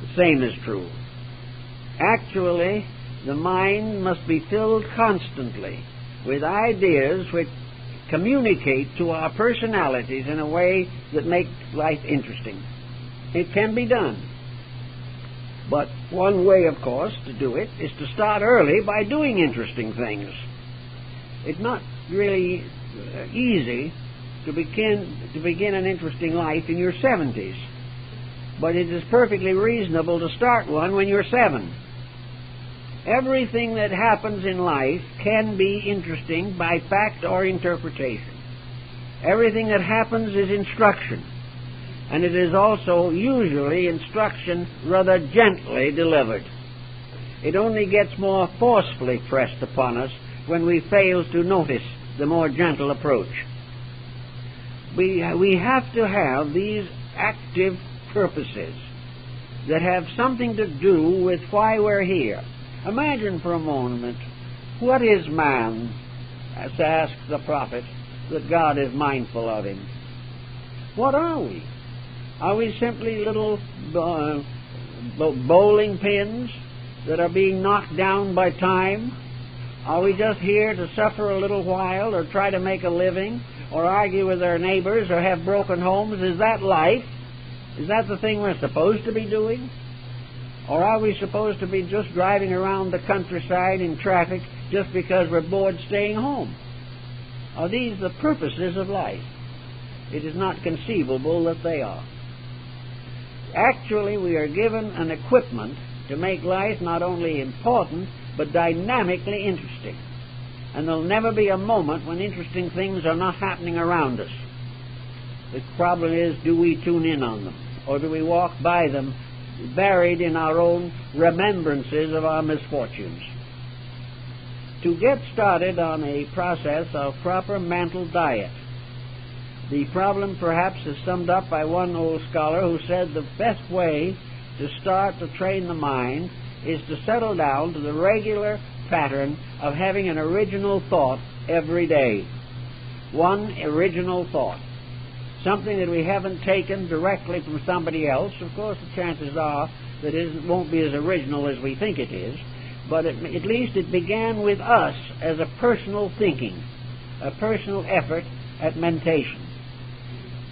[SPEAKER 2] The same is true. Actually, the mind must be filled constantly with ideas which communicate to our personalities in a way that makes life interesting. It can be done. But one way, of course, to do it is to start early by doing interesting things. It's not really easy to begin an interesting life in your 70s, but it is perfectly reasonable to start one when you're 7. Everything that happens in life can be interesting by fact or interpretation. Everything that happens is instruction, and it is also usually instruction rather gently delivered. It only gets more forcefully pressed upon us when we fail to notice the more gentle approach. We have to have these active purposes that have something to do with why we're here. Imagine for a moment, what is man, as asks the prophet, that God is mindful of him? What are we? Are we simply little bowling pins that are being knocked down by time? Are we just here to suffer a little while, or try to make a living, or argue with our neighbors, or have broken homes? Is that life? Is that the thing we're supposed to be doing? Or are we supposed to be just driving around the countryside in traffic just because we're bored staying home? Are these the purposes of life? It is not conceivable that they are. Actually, we are given an equipment to make life not only important, but dynamically interesting. And there'll never be a moment when interesting things are not happening around us. The problem is, do we tune in on them? Or do we walk by them, buried in our own remembrances of our misfortunes? To get started on a process of proper mental diet, the problem perhaps is summed up by one old scholar who said the best way to start to train the mind is to settle down to the regular pattern of having an original thought every day. One original thought. Something that we haven't taken directly from somebody else. Of course, the chances are that it won't be as original as we think it is, but at least it began with us as a personal thinking, a personal effort at mentation.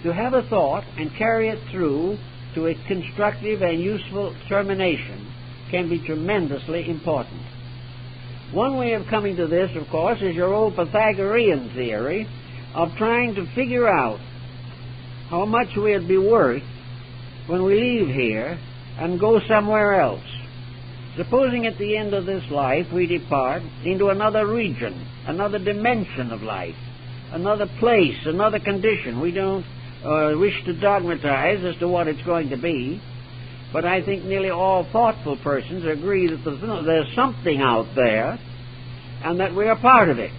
[SPEAKER 2] To have a thought and carry it through to a constructive and useful termination can be tremendously important. One way of coming to this, of course, is your old Pythagorean theory of trying to figure out how much we'd be worth when we leave here and go somewhere else. Supposing at the end of this life we depart into another region, another dimension of life, another place, another condition. We don't wish to dogmatize as to what it's going to be, but I think nearly all thoughtful persons agree that there's something out there and that we're a part of it.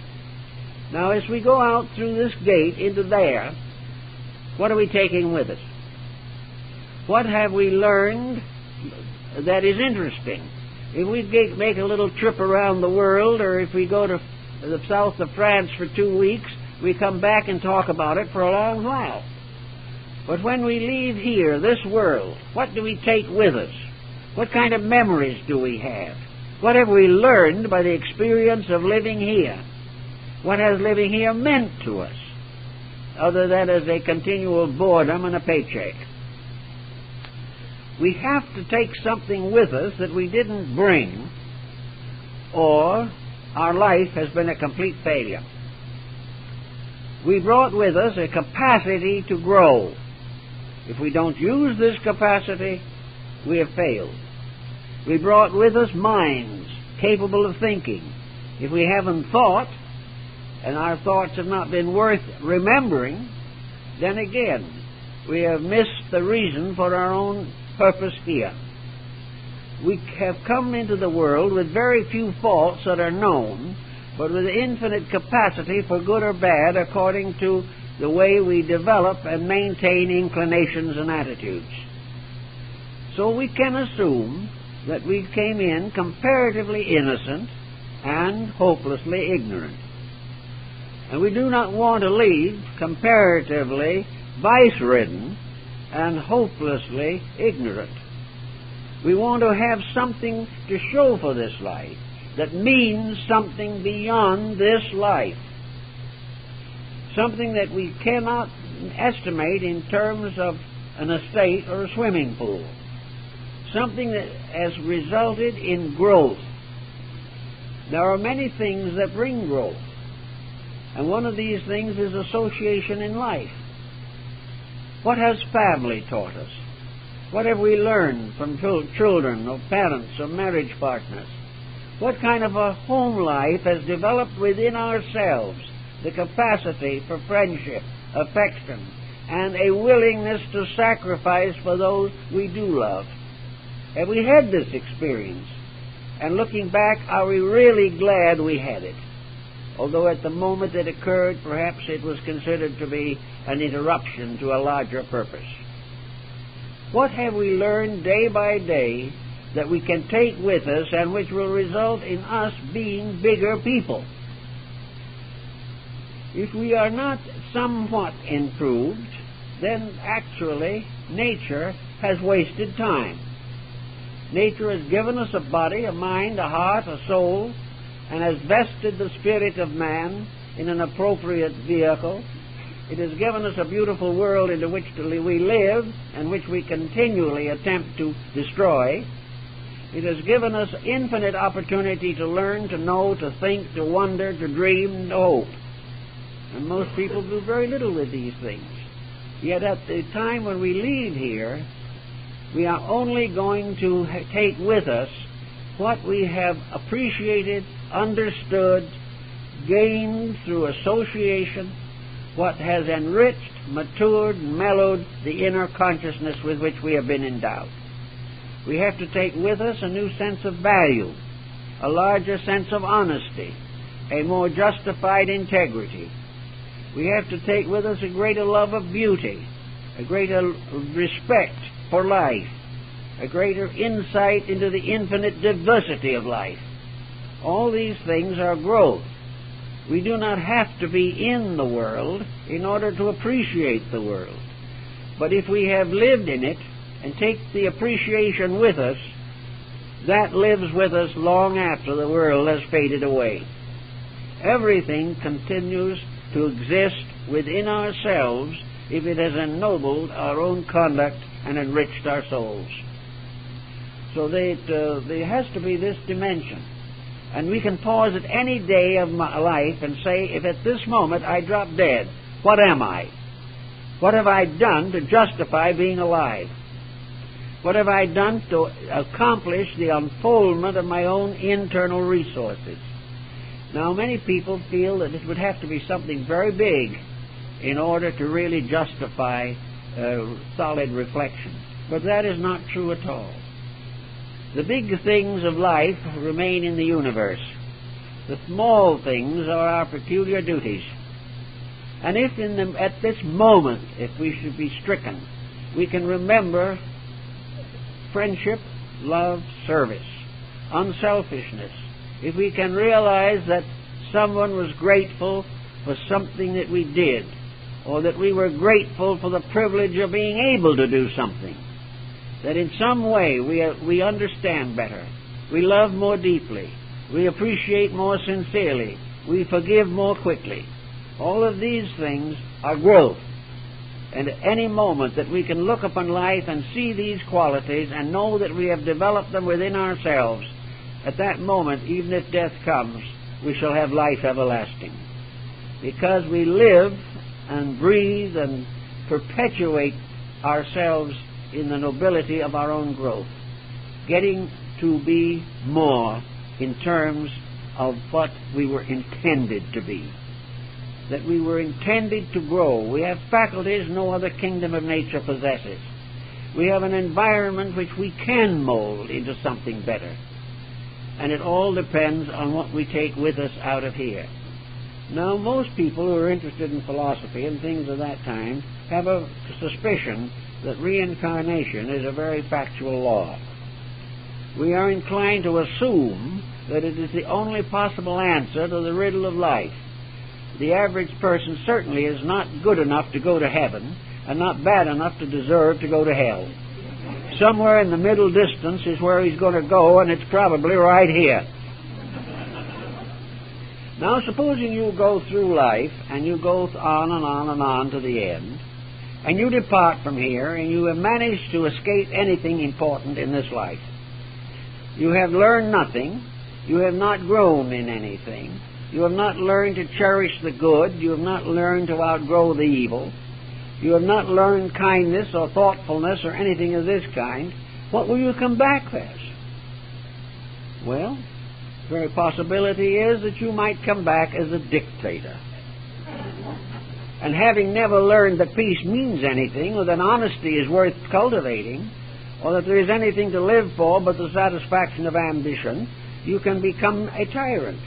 [SPEAKER 2] Now, as we go out through this gate into there, what are we taking with us? What have we learned that is interesting? If we make a little trip around the world, or if we go to the south of France for 2 weeks, we come back and talk about it for a long while. But when we leave here, this world, what do we take with us? What kind of memories do we have? What have we learned by the experience of living here? What has living here meant to us, other than as a continual boredom and a paycheck? We have to take something with us that we didn't bring, or our life has been a complete failure. We brought with us a capacity to grow. If we don't use this capacity, we have failed. We brought with us minds capable of thinking. If we haven't thought, and our thoughts have not been worth remembering, then again, we have missed the reason for our own purpose here. We have come into the world with very few faults that are known, but with infinite capacity for good or bad according to the way we develop and maintain inclinations and attitudes. So we can assume that we came in comparatively innocent and hopelessly ignorant. And we do not want to leave comparatively vice-ridden and hopelessly ignorant. We want to have something to show for this life that means something beyond this life, something that we cannot estimate in terms of an estate or a swimming pool, something that has resulted in growth. There are many things that bring growth, and one of these things is association in life. What has family taught us? What have we learned from children or parents or marriage partners? What kind of a home life has developed within ourselves the capacity for friendship, affection, and a willingness to sacrifice for those we do love? Have we had this experience? And looking back, are we really glad we had it? Although at the moment it occurred, perhaps it was considered to be an interruption to a larger purpose. What have we learned day by day that we can take with us and which will result in us being bigger people? If we are not somewhat improved, then actually nature has wasted time. Nature has given us a body, a mind, a heart, a soul, and has vested the spirit of man in an appropriate vehicle. It has given us a beautiful world into which we live and which we continually attempt to destroy. It has given us infinite opportunity to learn, to know, to think, to wonder, to dream, to hope. And most people do very little with these things. Yet at the time when we leave here, we are only going to take with us what we have appreciated, understood, gained through association, what has enriched, matured, mellowed the inner consciousness with which we have been endowed. We have to take with us a new sense of value, a larger sense of honesty, a more justified integrity. We have to take with us a greater love of beauty, a greater respect for life, a greater insight into the infinite diversity of life. All these things are growth. We do not have to be in the world in order to appreciate the world. But if we have lived in it and take the appreciation with us, that lives with us long after the world has faded away. Everything continues to exist within ourselves if it has ennobled our own conduct and enriched our souls. So there has to be this dimension. And we can pause at any day of my life and say, if at this moment I drop dead, what am I? What have I done to justify being alive? What have I done to accomplish the unfoldment of my own internal resources? Now, many people feel that it would have to be something very big in order to really justify solid reflection. But that is not true at all. The big things of life remain in the universe. The small things are our peculiar duties. And if at this moment, if we should be stricken, we can remember friendship, love, service, unselfishness, if we can realize that someone was grateful for something that we did, or that we were grateful for the privilege of being able to do something, that in some way we understand better, we love more deeply, we appreciate more sincerely, we forgive more quickly. All of these things are growth. And at any moment that we can look upon life and see these qualities and know that we have developed them within ourselves, at that moment, even if death comes, we shall have life everlasting. Because we live and breathe and perpetuate ourselves in the nobility of our own growth, getting to be more in terms of what we were intended to be, that we were intended to grow. We have faculties no other kingdom of nature possesses. We have an environment which we can mold into something better. And it all depends on what we take with us out of here. Now, most people who are interested in philosophy and things of that kind have a suspicion that reincarnation is a very factual law. We are inclined to assume that it is the only possible answer to the riddle of life. The average person certainly is not good enough to go to heaven, and not bad enough to deserve to go to hell. Somewhere in the middle distance is where he's going to go, and it's probably right here. Now, supposing you go through life, and you go on and on and on to the end, and you depart from here, and you have managed to escape anything important in this life. You have learned nothing. You have not grown in anything. You have not learned to cherish the good. You have not learned to outgrow the evil. You have not learned kindness or thoughtfulness or anything of this kind. What will you come back as? Well, the very possibility is that you might come back as a dictator. And having never learned that peace means anything, or that honesty is worth cultivating, or that there is anything to live for but the satisfaction of ambition, you can become a tyrant.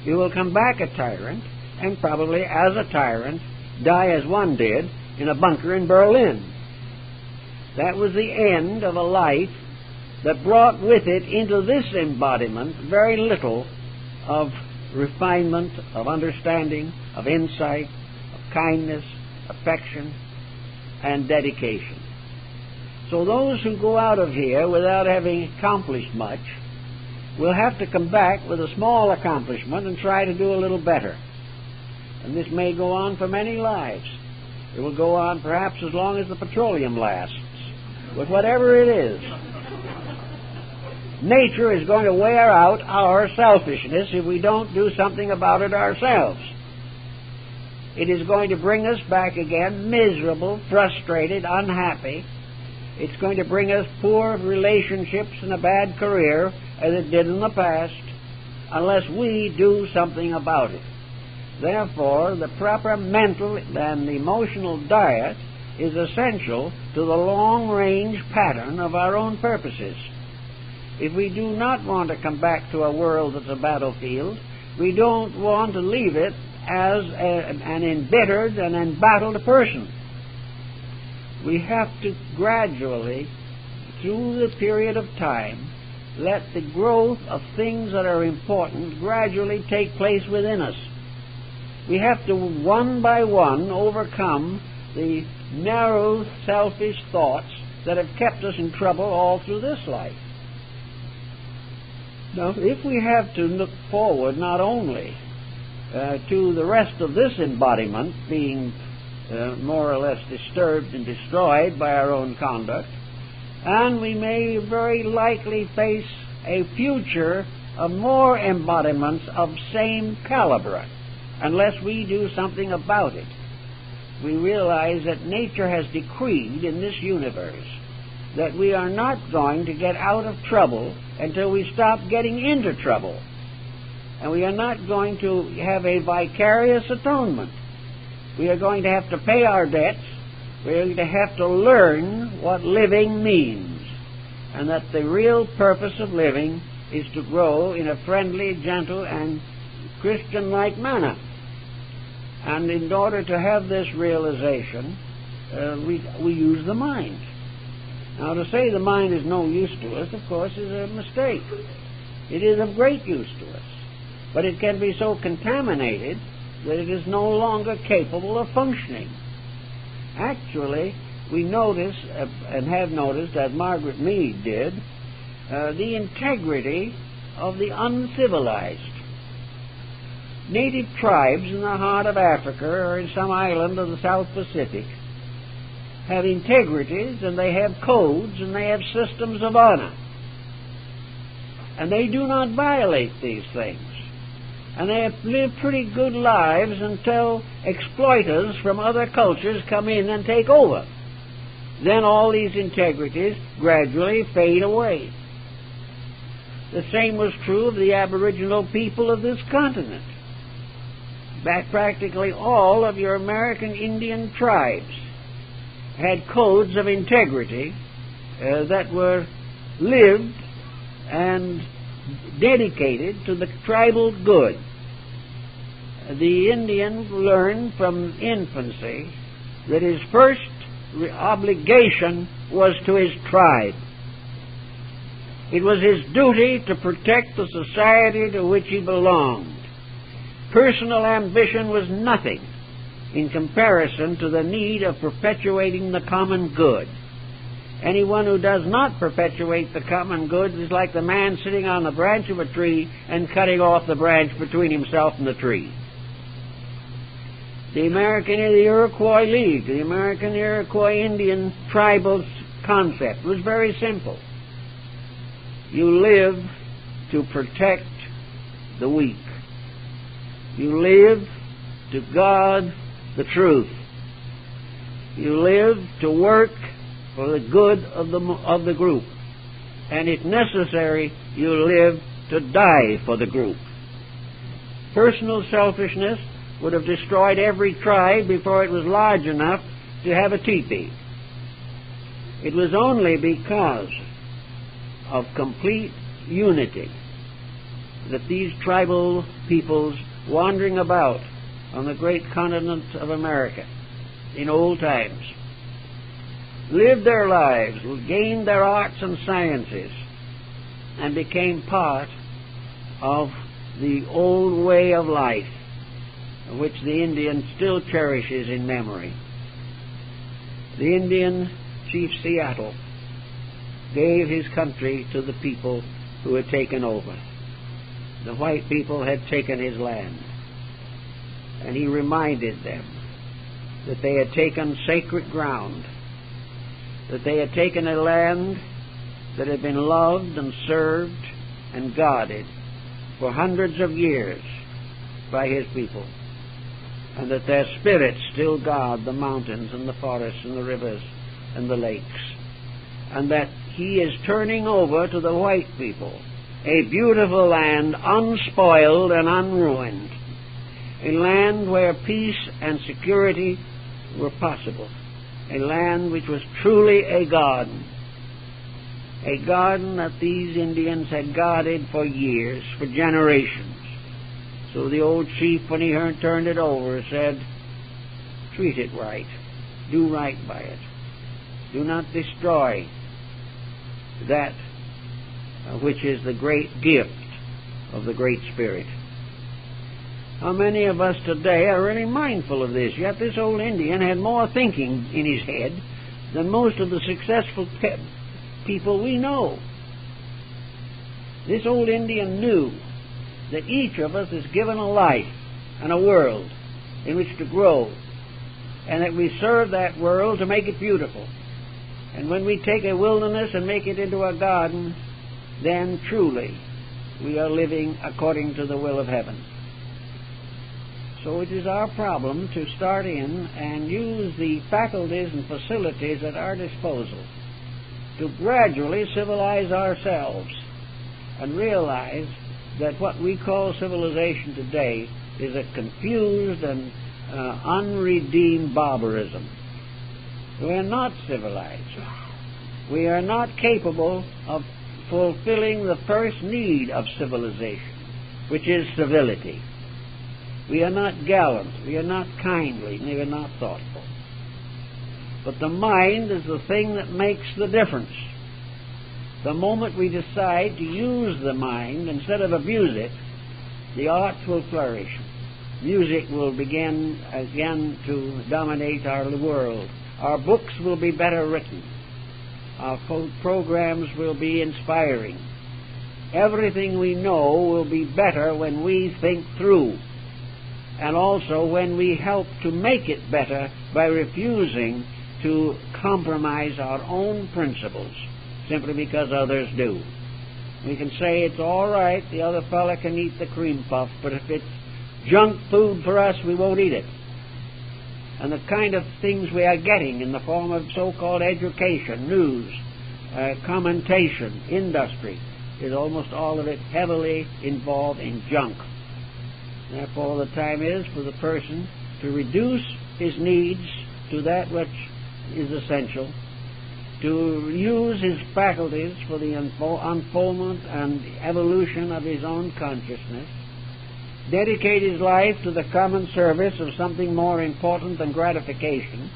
[SPEAKER 2] You will come back a tyrant, and probably as a tyrant, die as one did in a bunker in Berlin. That was the end of a life that brought with it into this embodiment very little of refinement, of understanding, of insight, of kindness, affection, and dedication. So those who go out of here without having accomplished much will have to come back with a small accomplishment and try to do a little better. And this may go on for many lives. It will go on perhaps as long as the petroleum lasts. But whatever it is, nature is going to wear out our selfishness if we don't do something about it ourselves. It is going to bring us back again miserable, frustrated, unhappy. It's going to bring us poor relationships and a bad career, as it did in the past, unless we do something about it. Therefore, the proper mental and emotional diet is essential to the long-range pattern of our own purposes. If we do not want to come back to a world that's a battlefield, we don't want to leave it as an embittered and embattled person. We have to gradually, through the period of time, let the growth of things that are important gradually take place within us. We have to, one by one, overcome the narrow, selfish thoughts that have kept us in trouble all through this life. Now, if we have to look forward not only to the rest of this embodiment being more or less disturbed and destroyed by our own conduct, and we may very likely face a future of more embodiments of same caliber unless we do something about it. We realize that nature has decreed in this universe that we are not going to get out of trouble until we stop getting into trouble. And we are not going to have a vicarious atonement. We are going to have to pay our debts. We are going to have to learn what living means, and that the real purpose of living is to grow in a friendly, gentle, and Christian-like manner. And in order to have this realization, we use the mind. Now, to say the mind is no use to us, of course, is a mistake. It is of great use to us. But it can be so contaminated that it is no longer capable of functioning. Actually, we notice, and have noticed, as Margaret Mead did, the integrity of the uncivilized. Native tribes in the heart of Africa or in some island of the South Pacific have integrities, and they have codes, and they have systems of honor. And they do not violate these things. And they have lived pretty good lives until exploiters from other cultures come in and take over. Then all these integrities gradually fade away. The same was true of the Aboriginal people of this continent. That practically all of your American Indian tribes had codes of integrity that were lived and dedicated to the tribal good. The Indian learned from infancy that his first obligation was to his tribe. It was his duty to protect the society to which he belonged. Personal ambition was nothing. in comparison to the need of perpetuating the common good. Anyone who does not perpetuate the common good is like the man sitting on the branch of a tree and cutting off the branch between himself and the tree. The Iroquois League, the American Iroquois Indian tribal concept was very simple. You live to protect the weak. You live to guard the truth. You live to work for the good of the group. And if necessary, you live to die for the group. Personal selfishness would have destroyed every tribe before it was large enough to have a teepee. It was only because of complete unity that these tribal peoples wandering about on the great continent of America in old times lived their lives, gained their arts and sciences, and became part of the old way of life which the Indian still cherishes in memory. The Indian Chief Seattle gave his country to the people who had taken over. The white people had taken his land, and he reminded them that they had taken sacred ground, that they had taken a land that had been loved and served and guarded for hundreds of years by his people, and that their spirits still guard the mountains and the forests and the rivers and the lakes, and that he is turning over to the white people a beautiful land, unspoiled and unruined, a land where peace and security were possible, a land which was truly a garden that these Indians had guarded for years, for generations. So the old chief, when he turned it over, said, treat it right, do right by it, do not destroy that which is the great gift of the Great Spirit. How many of us today are really mindful of this? Yet this old Indian had more thinking in his head than most of the successful people we know. This old Indian knew that each of us is given a life and a world in which to grow, and that we serve that world to make it beautiful. And when we take a wilderness and make it into a garden, then truly we are living according to the will of heaven. So it is our problem to start in and use the faculties and facilities at our disposal to gradually civilize ourselves and realize that what we call civilization today is a confused and unredeemed barbarism. We are not civilized. We are not capable of fulfilling the first need of civilization, which is civility. We are not gallant, we are not kindly, we are not thoughtful. But the mind is the thing that makes the difference. The moment we decide to use the mind instead of abuse it, the arts will flourish. Music will begin again to dominate our world. Our books will be better written. Our programs will be inspiring. Everything we know will be better when we think through, and also when we help to make it better by refusing to compromise our own principles simply because others do. We can say it's all right, the other fella can eat the cream puff, but if it's junk food for us, we won't eat it. And the kind of things we are getting in the form of so-called education, news, commentation, industry, is almost all of it heavily involved in junk. Therefore, the time is for the person to reduce his needs to that which is essential, to use his faculties for the unfoldment and evolution of his own consciousness, dedicate his life to the common service of something more important than gratification.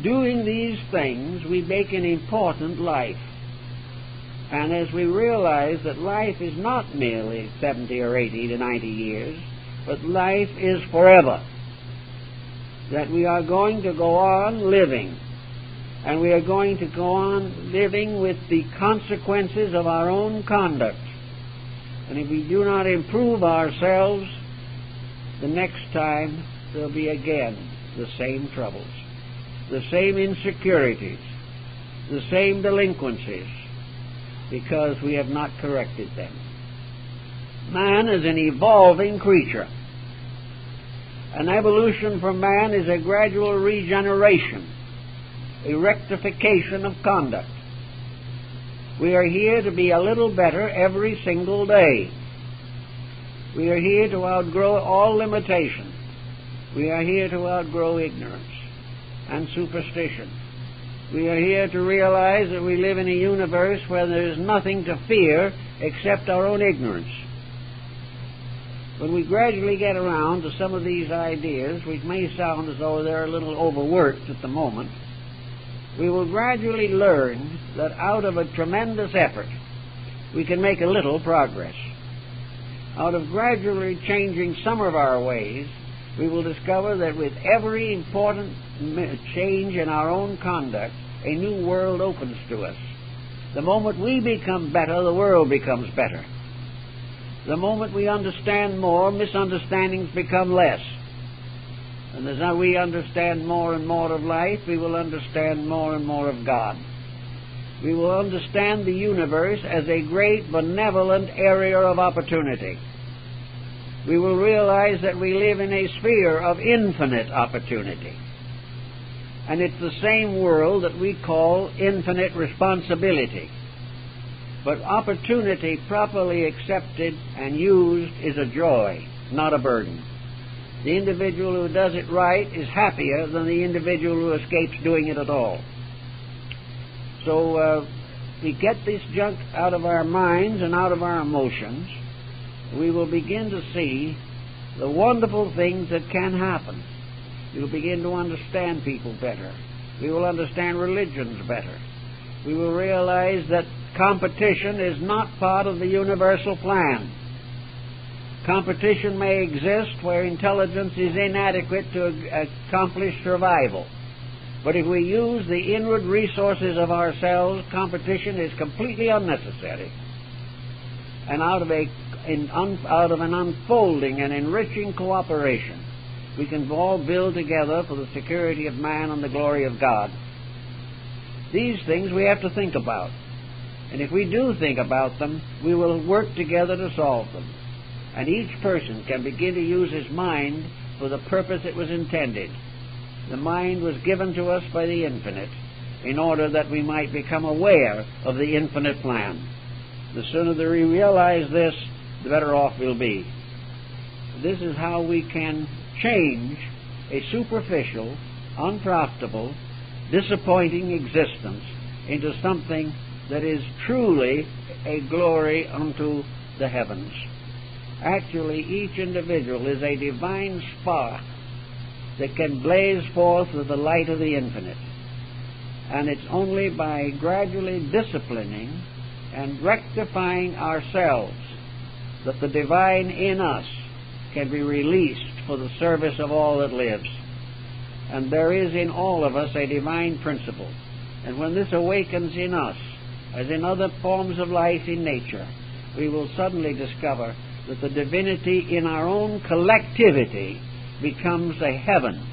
[SPEAKER 2] Doing these things, we make an important life. And as we realize that life is not merely 70 or 80 to 90 years, but life is forever. that we are going to go on living. And we are going to go on living with the consequences of our own conduct. And if we do not improve ourselves, the next time there'll be again the same troubles, the same insecurities, the same delinquencies, because we have not corrected them. Man is an evolving creature. An evolution for man is a gradual regeneration, a rectification of conduct. We are here to be a little better every single day. We are here to outgrow all limitation. We are here to outgrow ignorance and superstition. We are here to realize that we live in a universe where there is nothing to fear except our own ignorance. When we gradually get around to some of these ideas, which may sound as though they're a little overworked at the moment, we will gradually learn that out of a tremendous effort, we can make a little progress. Out of gradually changing some of our ways, we will discover that with every important change in our own conduct, a new world opens to us. The moment we become better, the world becomes better. The moment we understand more, misunderstandings become less. And as we understand more and more of life, we will understand more and more of God. We will understand the universe as a great benevolent area of opportunity. We will realize that we live in a sphere of infinite opportunity. And it's the same world that we call infinite responsibility. But opportunity properly accepted and used is a joy, not a burden. The individual who does it right is happier than the individual who escapes doing it at all. So we get this junk out of our minds and out of our emotions, we will begin to see the wonderful things that can happen. We will begin to understand people better. We will understand religions better. We will realize that competition is not part of the universal plan. Competition may exist where intelligence is inadequate to accomplish survival. But if we use the inward resources of ourselves, competition is completely unnecessary. And out of an unfolding and enriching cooperation, we can all build together for the security of man and the glory of God. These things we have to think about. And if we do think about them, we will work together to solve them. And each person can begin to use his mind for the purpose it was intended. The mind was given to us by the infinite in order that we might become aware of the infinite plan. The sooner that we realize this, the better off we'll be. This is how we can change a superficial, unprofitable, disappointing existence into something that is truly a glory unto the heavens. Actually, each individual is a divine spark that can blaze forth with the light of the infinite. And it's only by gradually disciplining and rectifying ourselves that the divine in us can be released for the service of all that lives. And there is in all of us a divine principle. And when this awakens in us, as in other forms of life in nature, we will suddenly discover that the divinity in our own collectivity becomes a heaven.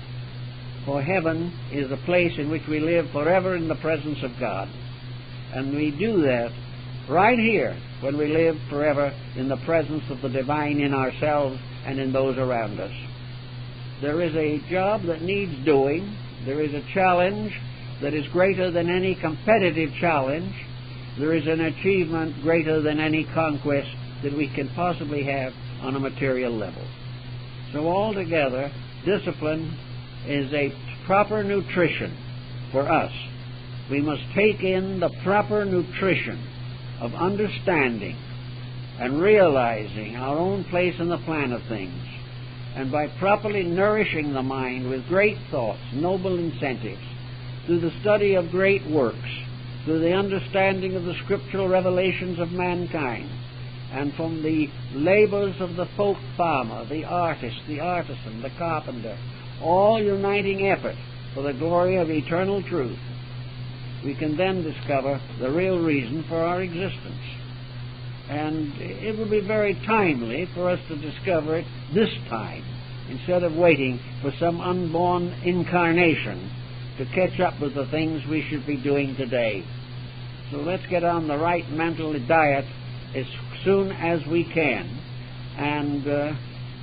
[SPEAKER 2] For heaven is a place in which we live forever in the presence of God. And we do that right here when we live forever in the presence of the divine in ourselves and in those around us. There is a job that needs doing. There is a challenge that is greater than any competitive challenge. There is an achievement greater than any conquest that we can possibly have on a material level. So altogether, discipline is a proper nutrition for us. We must take in the proper nutrition of understanding and realizing our own place in the plan of things. And by properly nourishing the mind with great thoughts, noble incentives, through the study of great works, through the understanding of the scriptural revelations of mankind, and from the labors of the folk farmer, the artist, the artisan, the carpenter, all uniting effort for the glory of eternal truth, we can then discover the real reason for our existence. And it will be very timely for us to discover it this time, instead of waiting for some unborn incarnation to catch up with the things we should be doing today. So let's get on the right mental diet as soon as we can and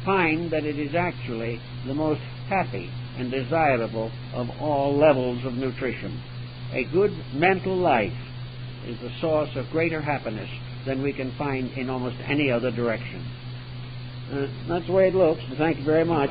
[SPEAKER 2] find that it is actually the most happy and desirable of all levels of nutrition. A good mental life is the source of greater happiness than we can find in almost any other direction. That's the way it looks. Thank you very much.